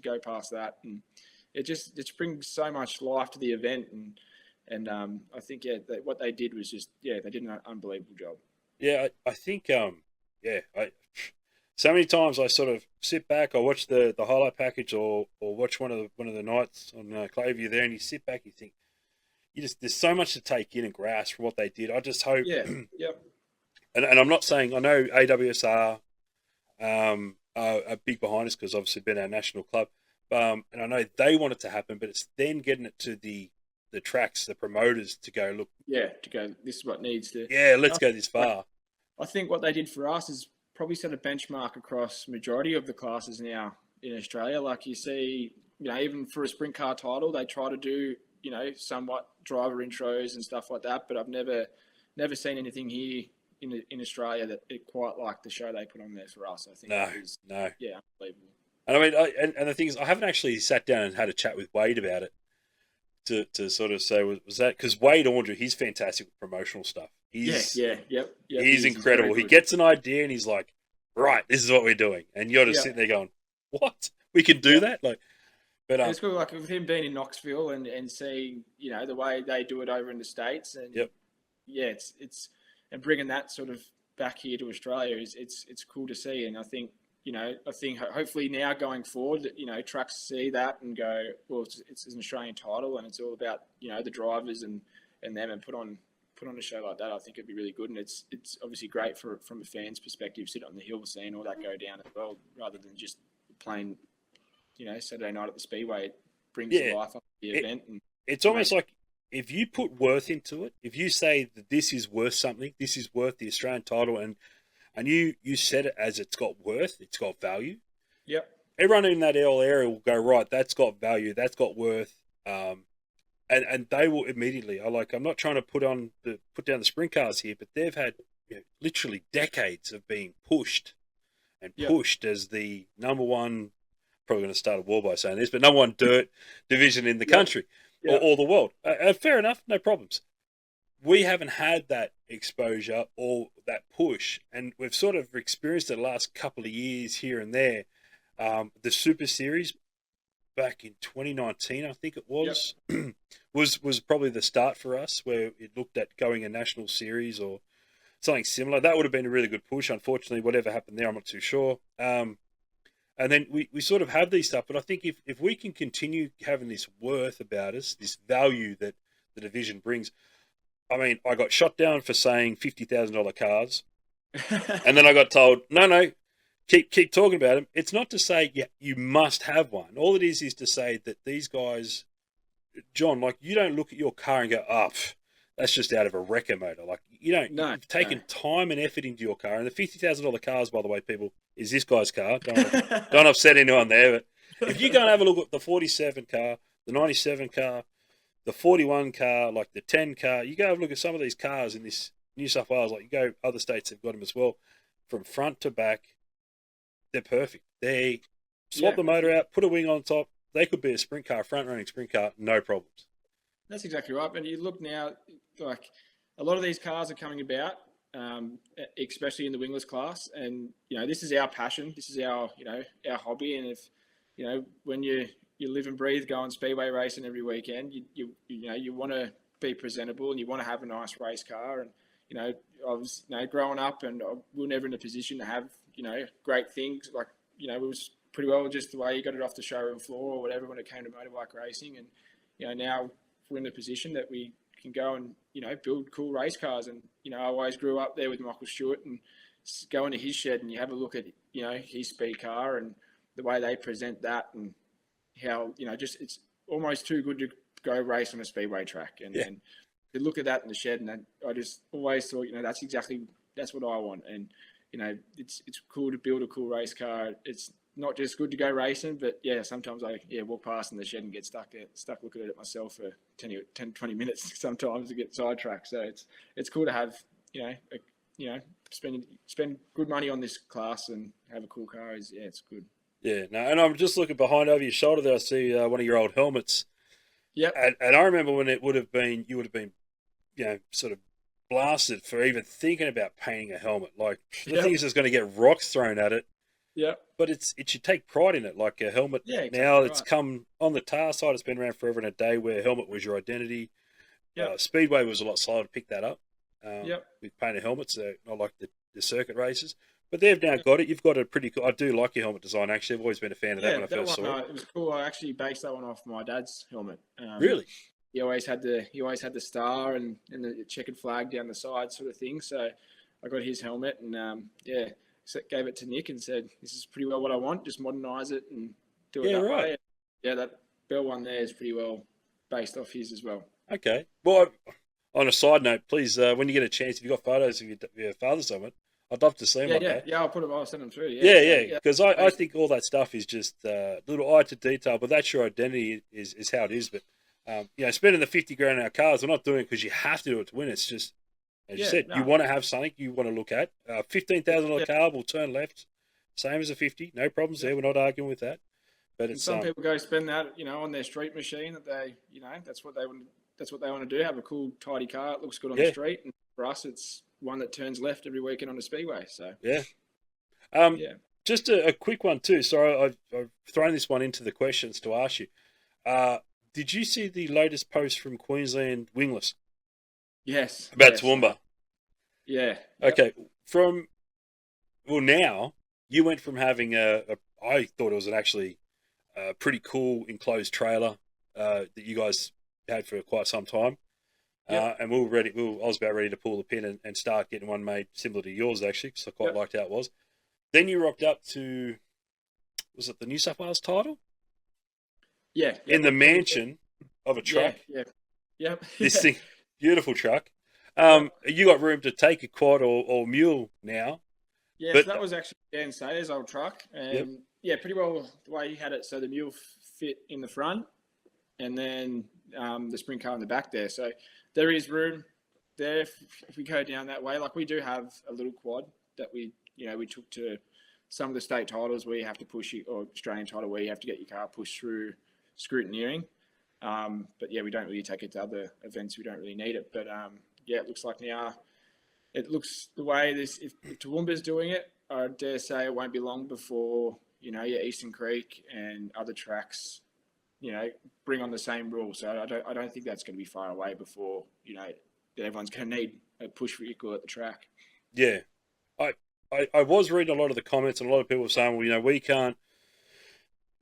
go past that, and it just brings so much life to the event, and I think what they did was just they did an unbelievable job. Yeah, I think so many times I sort of sit back, I watch the highlight package or watch one of the nights on Clayview there, and you sit back, you think, there's so much to take in and grasp from what they did. I just hope. Yeah. And I'm not saying, I know AWSR are big behind us because obviously been our national club, and I know they want it to happen, but it's then getting it to the tracks, the promoters to go, look. Yeah, to go, this is what needs to. Yeah, let's go this far. I think what they did for us is probably set a benchmark across majority of the classes now in Australia. Like you see, even for a sprint car title, they try to do, somewhat driver intros and stuff like that. But I've never seen anything here in Australia that it quite like the show they put on there for us. I think no. Yeah, unbelievable. And I mean, and the thing is, I haven't actually sat down and had a chat with Wade about it to sort of say, was that because Wade Andrew, he's fantastic with promotional stuff. He's incredible. He gets an idea and he's like, right, this is what we're doing, and you're just sitting there going, what? We can do that? Like, but it's cool. Like with him being in Knoxville and seeing the way they do it over in the States, and it's and bringing that sort of back here to Australia it's cool to see, and I think hopefully now going forward, trucks see that and go, well, it's an Australian title, and it's all about the drivers and and them and put on a show like that, I think it'd be really good. And it's obviously great from a fan's perspective, sit on the hill, seeing all that go down as well, rather than just playing, Saturday night at the Speedway. It brings to life up the event. And it's almost like if you put worth into it, if you say that this is worth something, this is worth the Australian title, and you set it as it's got worth, it's got value. Yep. Everyone in that area will go, right, that's got value, that's got worth, and they will immediately. I'm not trying to put down the sprint cars here, but they've had literally decades of being pushed as the number one. Probably going to start a war by saying this, but number one dirt division in the country or the world. Fair enough, no problems. We haven't had that exposure or that push, and we've sort of experienced it the last couple of years here and there. The Super Series back in 2019, I think it was, was probably the start for us, where it looked at going a national series or something similar. That would have been a really good push. Unfortunately, whatever happened there, I'm not too sure. And then we sort of have these stuff, but I think if we can continue having this worth about us, this value that the division brings. I mean, I got shot down for saying $50,000 cars, and then I got told, no, keep talking about them. It's not to say you must have one. All it is to say that these guys, John, you don't look at your car and go, that's just out of a wrecker motor. You've taken time and effort into your car. And the $50,000 cars, by the way, people, is this guy's car. Don't upset anyone there. But if you go and have a look at the 47 car, the 97 car, the 41 car, the 10 car, you go have a look at some of these cars in this New South Wales. You go, other states have got them as well. From front to back, they're perfect. They swap the motor out, put a wing on top. They could be a sprint car, front-running sprint car, no problems. That's exactly right. And you look now, a lot of these cars are coming about, especially in the wingless class. And, this is our passion. This is our hobby. And if, when you live and breathe going speedway racing every weekend, you want to be presentable and you want to have a nice race car. And, I was, growing up, and we were never in a position to have, great things. It was pretty well just the way you got it off the showroom floor or whatever when it came to motorbike racing. And, now we're in the position that we can go and, build cool race cars. And, I always grew up there with Michael Stewart, and go into his shed and you have a look at, his speed car and the way they present that, and how, just it's almost too good to go race on a speedway track. And to look at that in the shed, and I just always thought, that's what I want. And, it's cool to build a cool race car. It's not just good to go racing, but sometimes I walk past in the shed and get stuck looking at it myself for 10, 20 minutes sometimes to get sidetracked. So it's cool to have, spend good money on this class and have a cool car. It's good. Yeah, no, and I'm just looking behind over your shoulder there. I see one of your old helmets. Yeah. And I remember when you would have been, sort of blasted for even thinking about painting a helmet. The thing is just going to get rocks thrown at it. Yeah. But it should take pride in it. Like a helmet, now it's come on the tar side. It's been around forever and a day, where a helmet was your identity. Yeah. Speedway was a lot slower to pick that up. With painted helmets, not like the circuit races. But they've now got it. You've got a pretty cool. I do like your helmet design, actually. I've always been a fan of that when I first saw it. It was cool. I actually based that one off my dad's helmet. Really? He always had the star and the checkered flag down the side, sort of thing. So I got his helmet and gave it to Nick and said, "This is pretty well what I want. Just modernise it and do it that way." Yeah, that Bell one there is pretty well based off his as well. Okay. Well, on a side note, please, when you get a chance, if you've got photos of your father's helmet, I'd love to see them. I'll send them through. Yeah. Because I think all that stuff is just little eye to detail, but that's your identity is how it is. But spending the $50,000 on our cars, we're not doing it because you have to do it to win. It's just, as you said, you want to have something you want to look at. $15,000 car will turn left, same as a 50. No problems there. We're not arguing with that. But it's some people go spend that, on their street machine that they, that's what they want. That's what they want to do. Have a cool, tidy car. It looks good on the street. And for us, it's one that turns left every weekend on the speedway. So just a quick one too. Sorry, I've thrown this one into the questions to ask you. Did you see the latest post from Queensland Wingless? Yes. About Toowoomba? Yeah. Okay. Now you went from having I thought it was actually a pretty cool enclosed trailer that you guys had for quite some time. Yep. And we were ready. I was about ready to pull the pin and start getting one made similar to yours, actually, because I quite Yep. liked how it was. Then you rocked up to, was it the New South Wales title? Yeah. Yeah. In the mansion of a Yeah. truck. Yeah. Yep. This Yeah. thing, beautiful truck. Yep. You got room to take a quad or mule now, Yeah. So but that was actually Dan Sayers' old truck, yep, and yeah, pretty well the way he had it. So the mule fit in the front, and then the sprint car in the back there. So there is room there if we go down that way. Like we do have a little quad that we took to some of the state titles where you have to push it, or Australian title where you have to get your car pushed through scrutineering. But yeah, we don't really take it to other events. We don't really need it. But yeah, it looks like now it looks the way this if Toowoomba's doing it, I dare say it won't be long before your Eastern Creek and other tracks bring on the same rules. So I don't think that's going to be far away before everyone's going to need a push vehicle at the track. yeah. I was reading a lot of the comments, and a lot of people were saying, well, we can't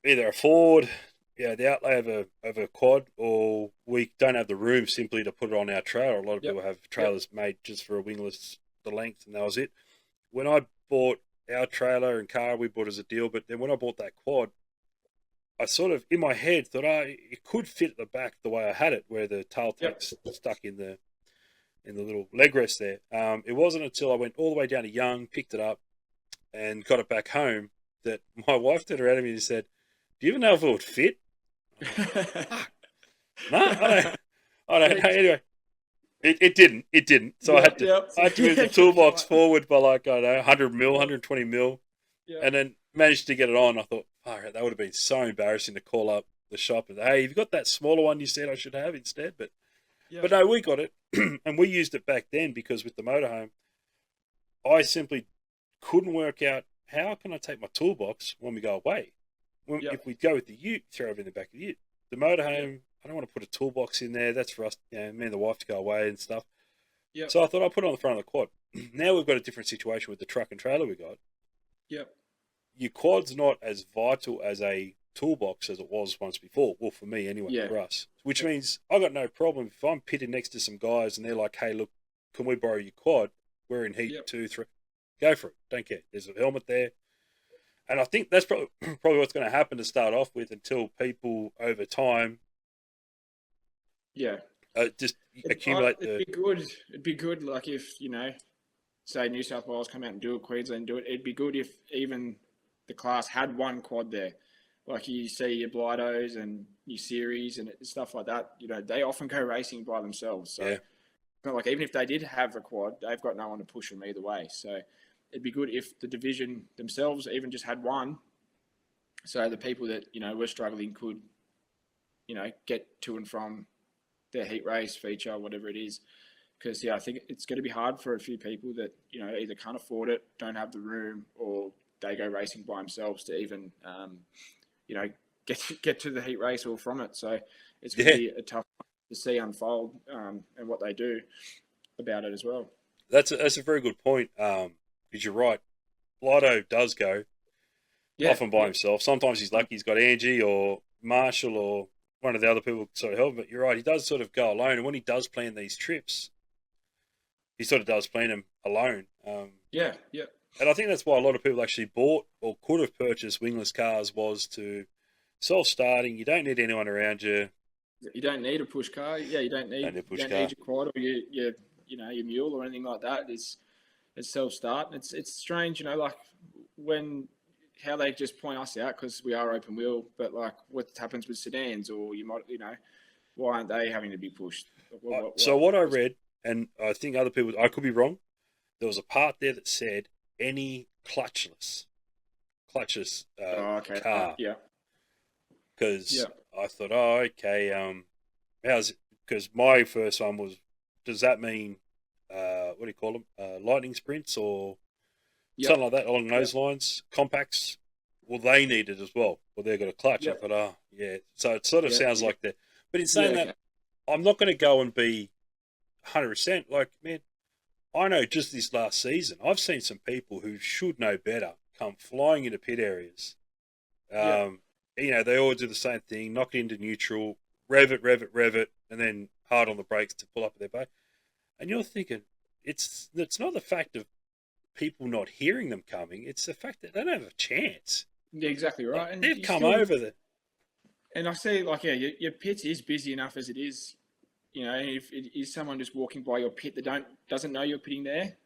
either afford the outlay of a quad, or we don't have the room simply to put it on our trailer. A lot of people have trailers made just for a wingless the length, and that was it. When I bought our trailer and car, we bought as a deal, but then when I bought that quad, I sort of in my head thought, it could fit at the back the way I had it, where the tail tank's stuck in the little leg rest there. It wasn't until I went all the way down to Young, picked it up, and got it back home that my wife turned around to me and said, "Do you even know if it would fit?" No, I don't know. Anyway, it didn't. It didn't. So I had to move the toolbox forward by like, I don't know, 100 mil, 120 mil, and then managed to get it on. I thought, that would have been so embarrassing to call up the shop and, hey, you've got that smaller one you said I should have instead. But no, we got it, and we used it back then because with the motorhome, I simply couldn't work out how can I take my toolbox when we go away. If we go with the ute, throw it in the back of the ute. The motorhome, I don't want to put a toolbox in there. That's for us, me and the wife to go away and stuff. So I thought I'll put it on the front of the quad. Now we've got a different situation with the truck and trailer we got. Your quad's not as vital as a toolbox as it was once before. Well, for me anyway, for us. Which means I got no problem if I'm pitted next to some guys and they're like, hey, look, can we borrow your quad? We're in heat 2, 3. Go for it. Don't care. There's a helmet there. And I think that's probably what's going to happen to start off with until people over time just accumulate It'd be good, like if, say New South Wales come out and do it, Queensland do it. It'd be good if even the class had one quad there. Like you see your Blightos and your Series and stuff like that, they often go racing by themselves. So like even if they did have a quad, they've got no one to push them either way. So it'd be good if the division themselves even just had one. So the people that, were struggling could, get to and from their heat race feature, whatever it is. Because, I think it's going to be hard for a few people that, either can't afford it, don't have the room, or they go racing by themselves to even, get to the heat race or from it. So it's going to be a tough to see unfold and what they do about it as well. That's a very good point, because you're right. Lido does go often by himself. Sometimes he's lucky he's got Angie or Marshall or one of the other people sort of help him. But you're right, he does sort of go alone. And when he does plan these trips, he sort of does plan them alone. And I think that's why a lot of people actually bought or could have purchased wingless cars, was to self-starting. You don't need anyone around you. You don't need a push car. Yeah, you don't need your quad or your mule or anything like that. It's self-start. It's strange, like how they just point us out because we are open wheel, but like what happens with sedans, or you might, why aren't they having to be pushed? What I read, and I think other people, I could be wrong, there was a part there that said any clutchless car. Because I thought, okay, how's it? Because my first one was, does that mean, what do you call them? Lightning sprints or something like that along those lines? Compacts? Well, they need it as well. Well, they've got a clutch. I thought, So it sort of sounds like that. But in saying that, I'm not going to go and be 100%. Like, man, I know just this last season, I've seen some people who should know better come flying into pit areas. They all do the same thing, knock it into neutral, rev it, and then hard on the brakes to pull up at their back. And you're thinking, it's not the fact of people not hearing them coming, it's the fact that they don't have a chance. Yeah, exactly right. Like, And they've you come still, over the. and I see like, yeah, your pits is busy enough as it is. You know, if it is someone just walking by your pit that doesn't know you're pitting there,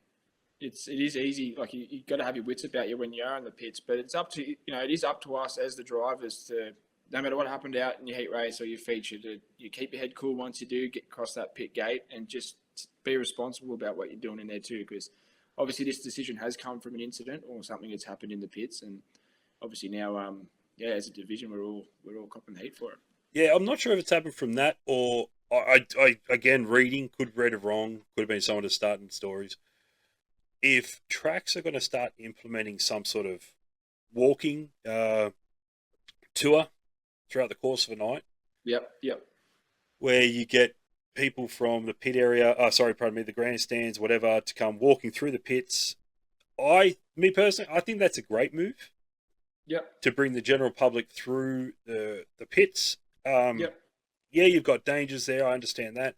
it is easy. Like you got to have your wits about you when you are in the pits. But it's up to it is up to us as the drivers to, no matter what happened out in your heat race or your feature, to you keep your head cool once you do get across that pit gate, and just be responsible about what you're doing in there too. Because obviously this decision has come from an incident or something that's happened in the pits, and obviously now, yeah, as a division, we're all copping heat for it. Yeah, I'm not sure if it's happened from that or I again reading could have read it wrong. Could have been someone just starting stories. If tracks are going to start implementing some sort of walking tour throughout the course of a night, Yep. where you get people from the pit area, the grandstands, whatever, to come walking through the pits. Me personally, I think that's a great move. Yep. To bring the general public through the pits. Yep. Yeah, you've got dangers there. I understand that.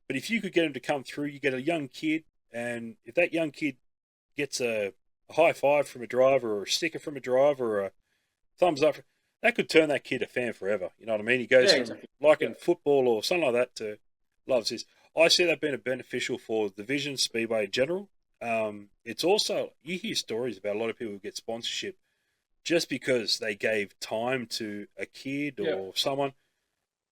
But if you could get them to come through, you get a young kid, and if that young kid gets a high five from a driver or a sticker from a driver or a thumbs up, that could turn that kid a fan forever. You know what I mean? He goes from liking football or something like that to loves this. I see that being a beneficial for division speedway in general. It's also, you hear stories about a lot of people who get sponsorship just because they gave time to a kid or someone,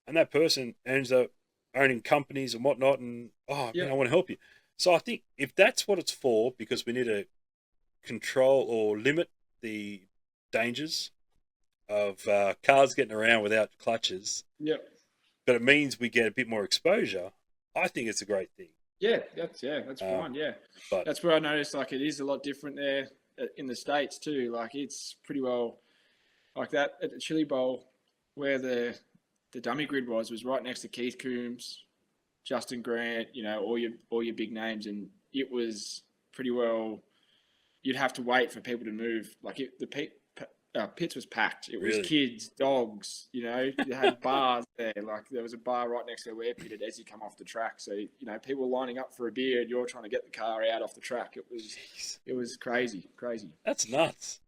and that person ends up owning companies and whatnot, and man, I want to help you. So I think if that's what it's for, because we need to control or limit the dangers of cars getting around without clutches, but it means we get a bit more exposure, I think it's a great thing. That's fine. Yeah, but that's where I noticed like it is a lot different there in the States too. Like it's pretty well like that at the Chili Bowl, where the dummy grid was right next to Keith Coombs, Justin Grant, all your big names, and it was pretty well. You'd have to wait for people to move. Like the pits was packed. It was kids, dogs. You had bars there. Like there was a bar right next to where we're pitted as you come off the track. So people were lining up for a beer, and you're trying to get the car out off the track. It was crazy. That's nuts.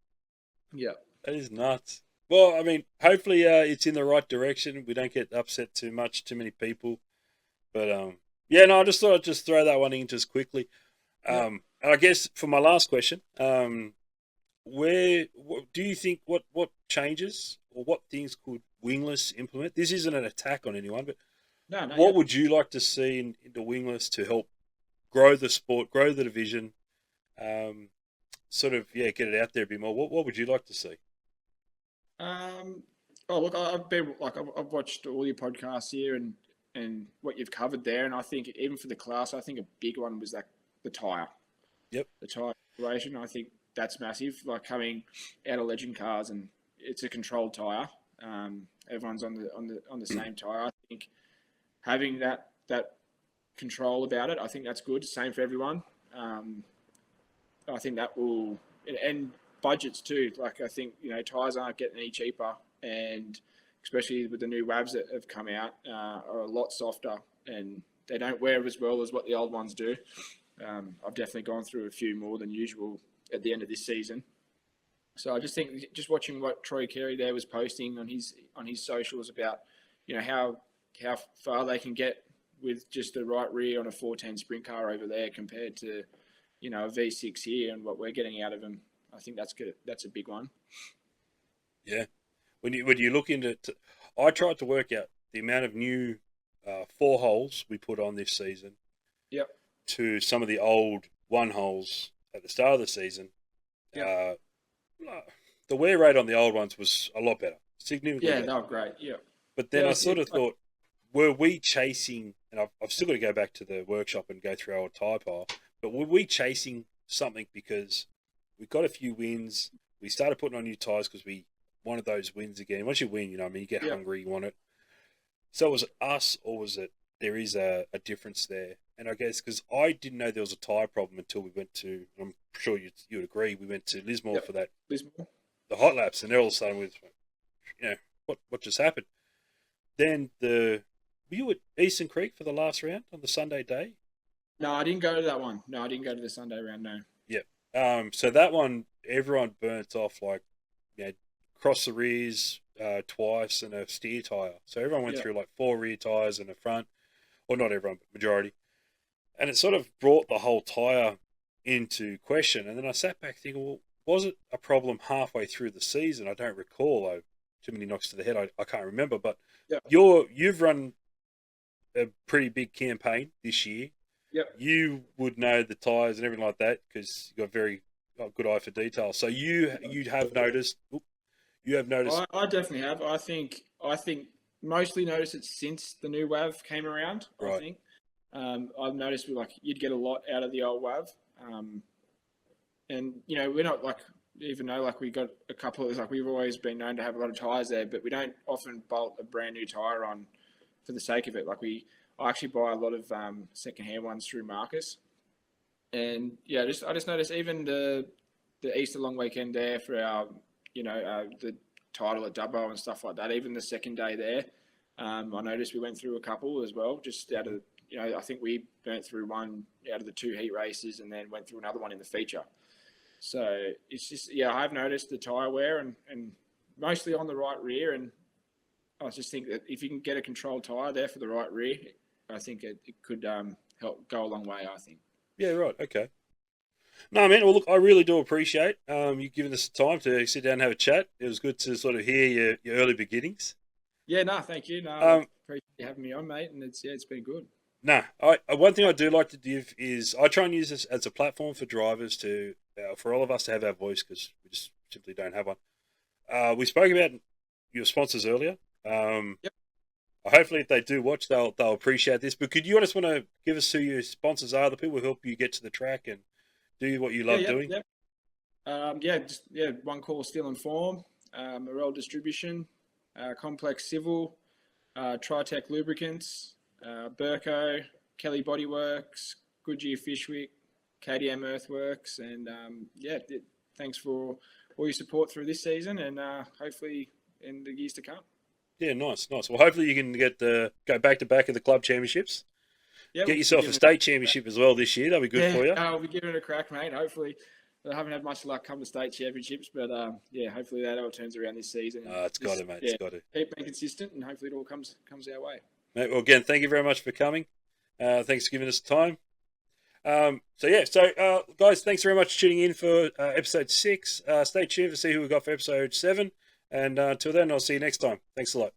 Yeah, that is nuts. Well, I mean, hopefully it's in the right direction. We don't get upset too many people. But I just thought I'd just throw that one in just quickly. And I guess for my last question, what do you think? What changes or what things could Wingless implement? This isn't an attack on anyone, but what would you like to see in the Wingless to help grow the sport, grow the division, get it out there a bit more? What would you like to see? Look, I've watched all your podcasts here and what you've covered there, and I think even for the class, I think a big one was the tyre. Yep. The tyre situation, I think that's massive. Like coming out of legend cars, and it's a controlled tyre. Everyone's on the same tyre. I think having that control about it, I think that's good. Same for everyone. I think that will, and budgets too. Like I think tyres aren't getting any cheaper, and especially with the new WAVs that have come out, are a lot softer, and they don't wear as well as what the old ones do. I've definitely gone through a few more than usual at the end of this season. So I just think, just watching what Troy Carey there was posting on his socials about, how far they can get with just the right rear on a 410 sprint car over there compared to, a V6 here and what we're getting out of them. I think that's good. That's a big one. Yeah. When you look into I tried to work out the amount of new 4 holes we put on this season. Yep. To some of the old 1 holes at the start of the season. Yep. The wear rate on the old ones was a lot better. Significantly better. Yeah, no, great. Yeah. But then I sort of thought, were we chasing, and I've still got to go back to the workshop and go through our old tyre pile, but were we chasing something because we got a few wins, we started putting on new tyres because we wanted those wins again. Once you win, you get hungry, you want it. So was it us, or was it there is a difference there? And I guess because I didn't know there was a tyre problem until we went to, I'm sure you would agree, we went to Lismore for that, the hot laps, and all of a sudden we what just happened? Then Were you at Eastern Creek for the last round on the Sunday day? No, I didn't go to that one. No, I didn't go to the Sunday round. No. Yep. So that one, everyone burnt off like, cross the rears twice and a steer tire. So everyone went Yeah. through like 4 rear tires and a front, or not everyone, but majority. And it sort of brought the whole tire into question. And then I sat back thinking, well, was it a problem halfway through the season? I don't recall. Too many knocks to the head. I can't remember. But Yeah. you've run a pretty big campaign this year. Yep. You would know the tires and everything like that because you've got very good eye for detail. So you'd have noticed. You have noticed. I definitely have. I think mostly noticed it since the new WAV came around. Right. I think I've noticed you'd get a lot out of the old WAV, and we're not even though we got a couple of we've always been known to have a lot of tires there, but we don't often bolt a brand new tire on for the sake of it. I actually buy a lot of secondhand ones through Marcus, and I just noticed even the Easter long weekend there for our the title at Dubbo and stuff like that. Even the second day there, I noticed we went through a couple as well. Just out of I think we burnt through one out of the 2 heat races, and then went through another one in the feature. So it's just I've noticed the tyre wear and mostly on the right rear, and I just think that if you can get a controlled tyre there for the right rear, I think it could help go a long way, I think. Yeah, right. Okay. No, man. Well, look, I really do appreciate you giving us the time to sit down and have a chat. It was good to sort of hear your early beginnings. Yeah, no, thank you. No, I appreciate you having me on, mate, and it's been good. No, one thing I do like to give is I try and use this as a platform for drivers to, for all of us to have our voice because we just simply don't have one. We spoke about your sponsors earlier. Yep. Hopefully, if they do watch, they'll appreciate this. But could you just want to give us who your sponsors are, the people who help you get to the track and do what you love doing? One Call Steel and Form, Morel Distribution, Complex Civil, Tritech Lubricants, Burko, Kelly Bodyworks, Goodyear Fishwick, KDM Earthworks, and thanks for all your support through this season, and hopefully in the years to come. Yeah, nice. Well, hopefully you can go back to back at the club championships. Yeah, get yourself a state championship as well this year. That'll be good for you. I'll be giving it a crack, mate. Hopefully, I haven't had much luck come to state championships, but hopefully that all turns around this season. It's got to, mate. It's got to. Keep being consistent, and hopefully it all comes our way. Mate, well, again, thank you very much for coming. Thanks for giving us time. Guys, thanks very much for tuning in for episode 6. Stay tuned to see who we got for episode 7. And until then, I'll see you next time. Thanks a lot.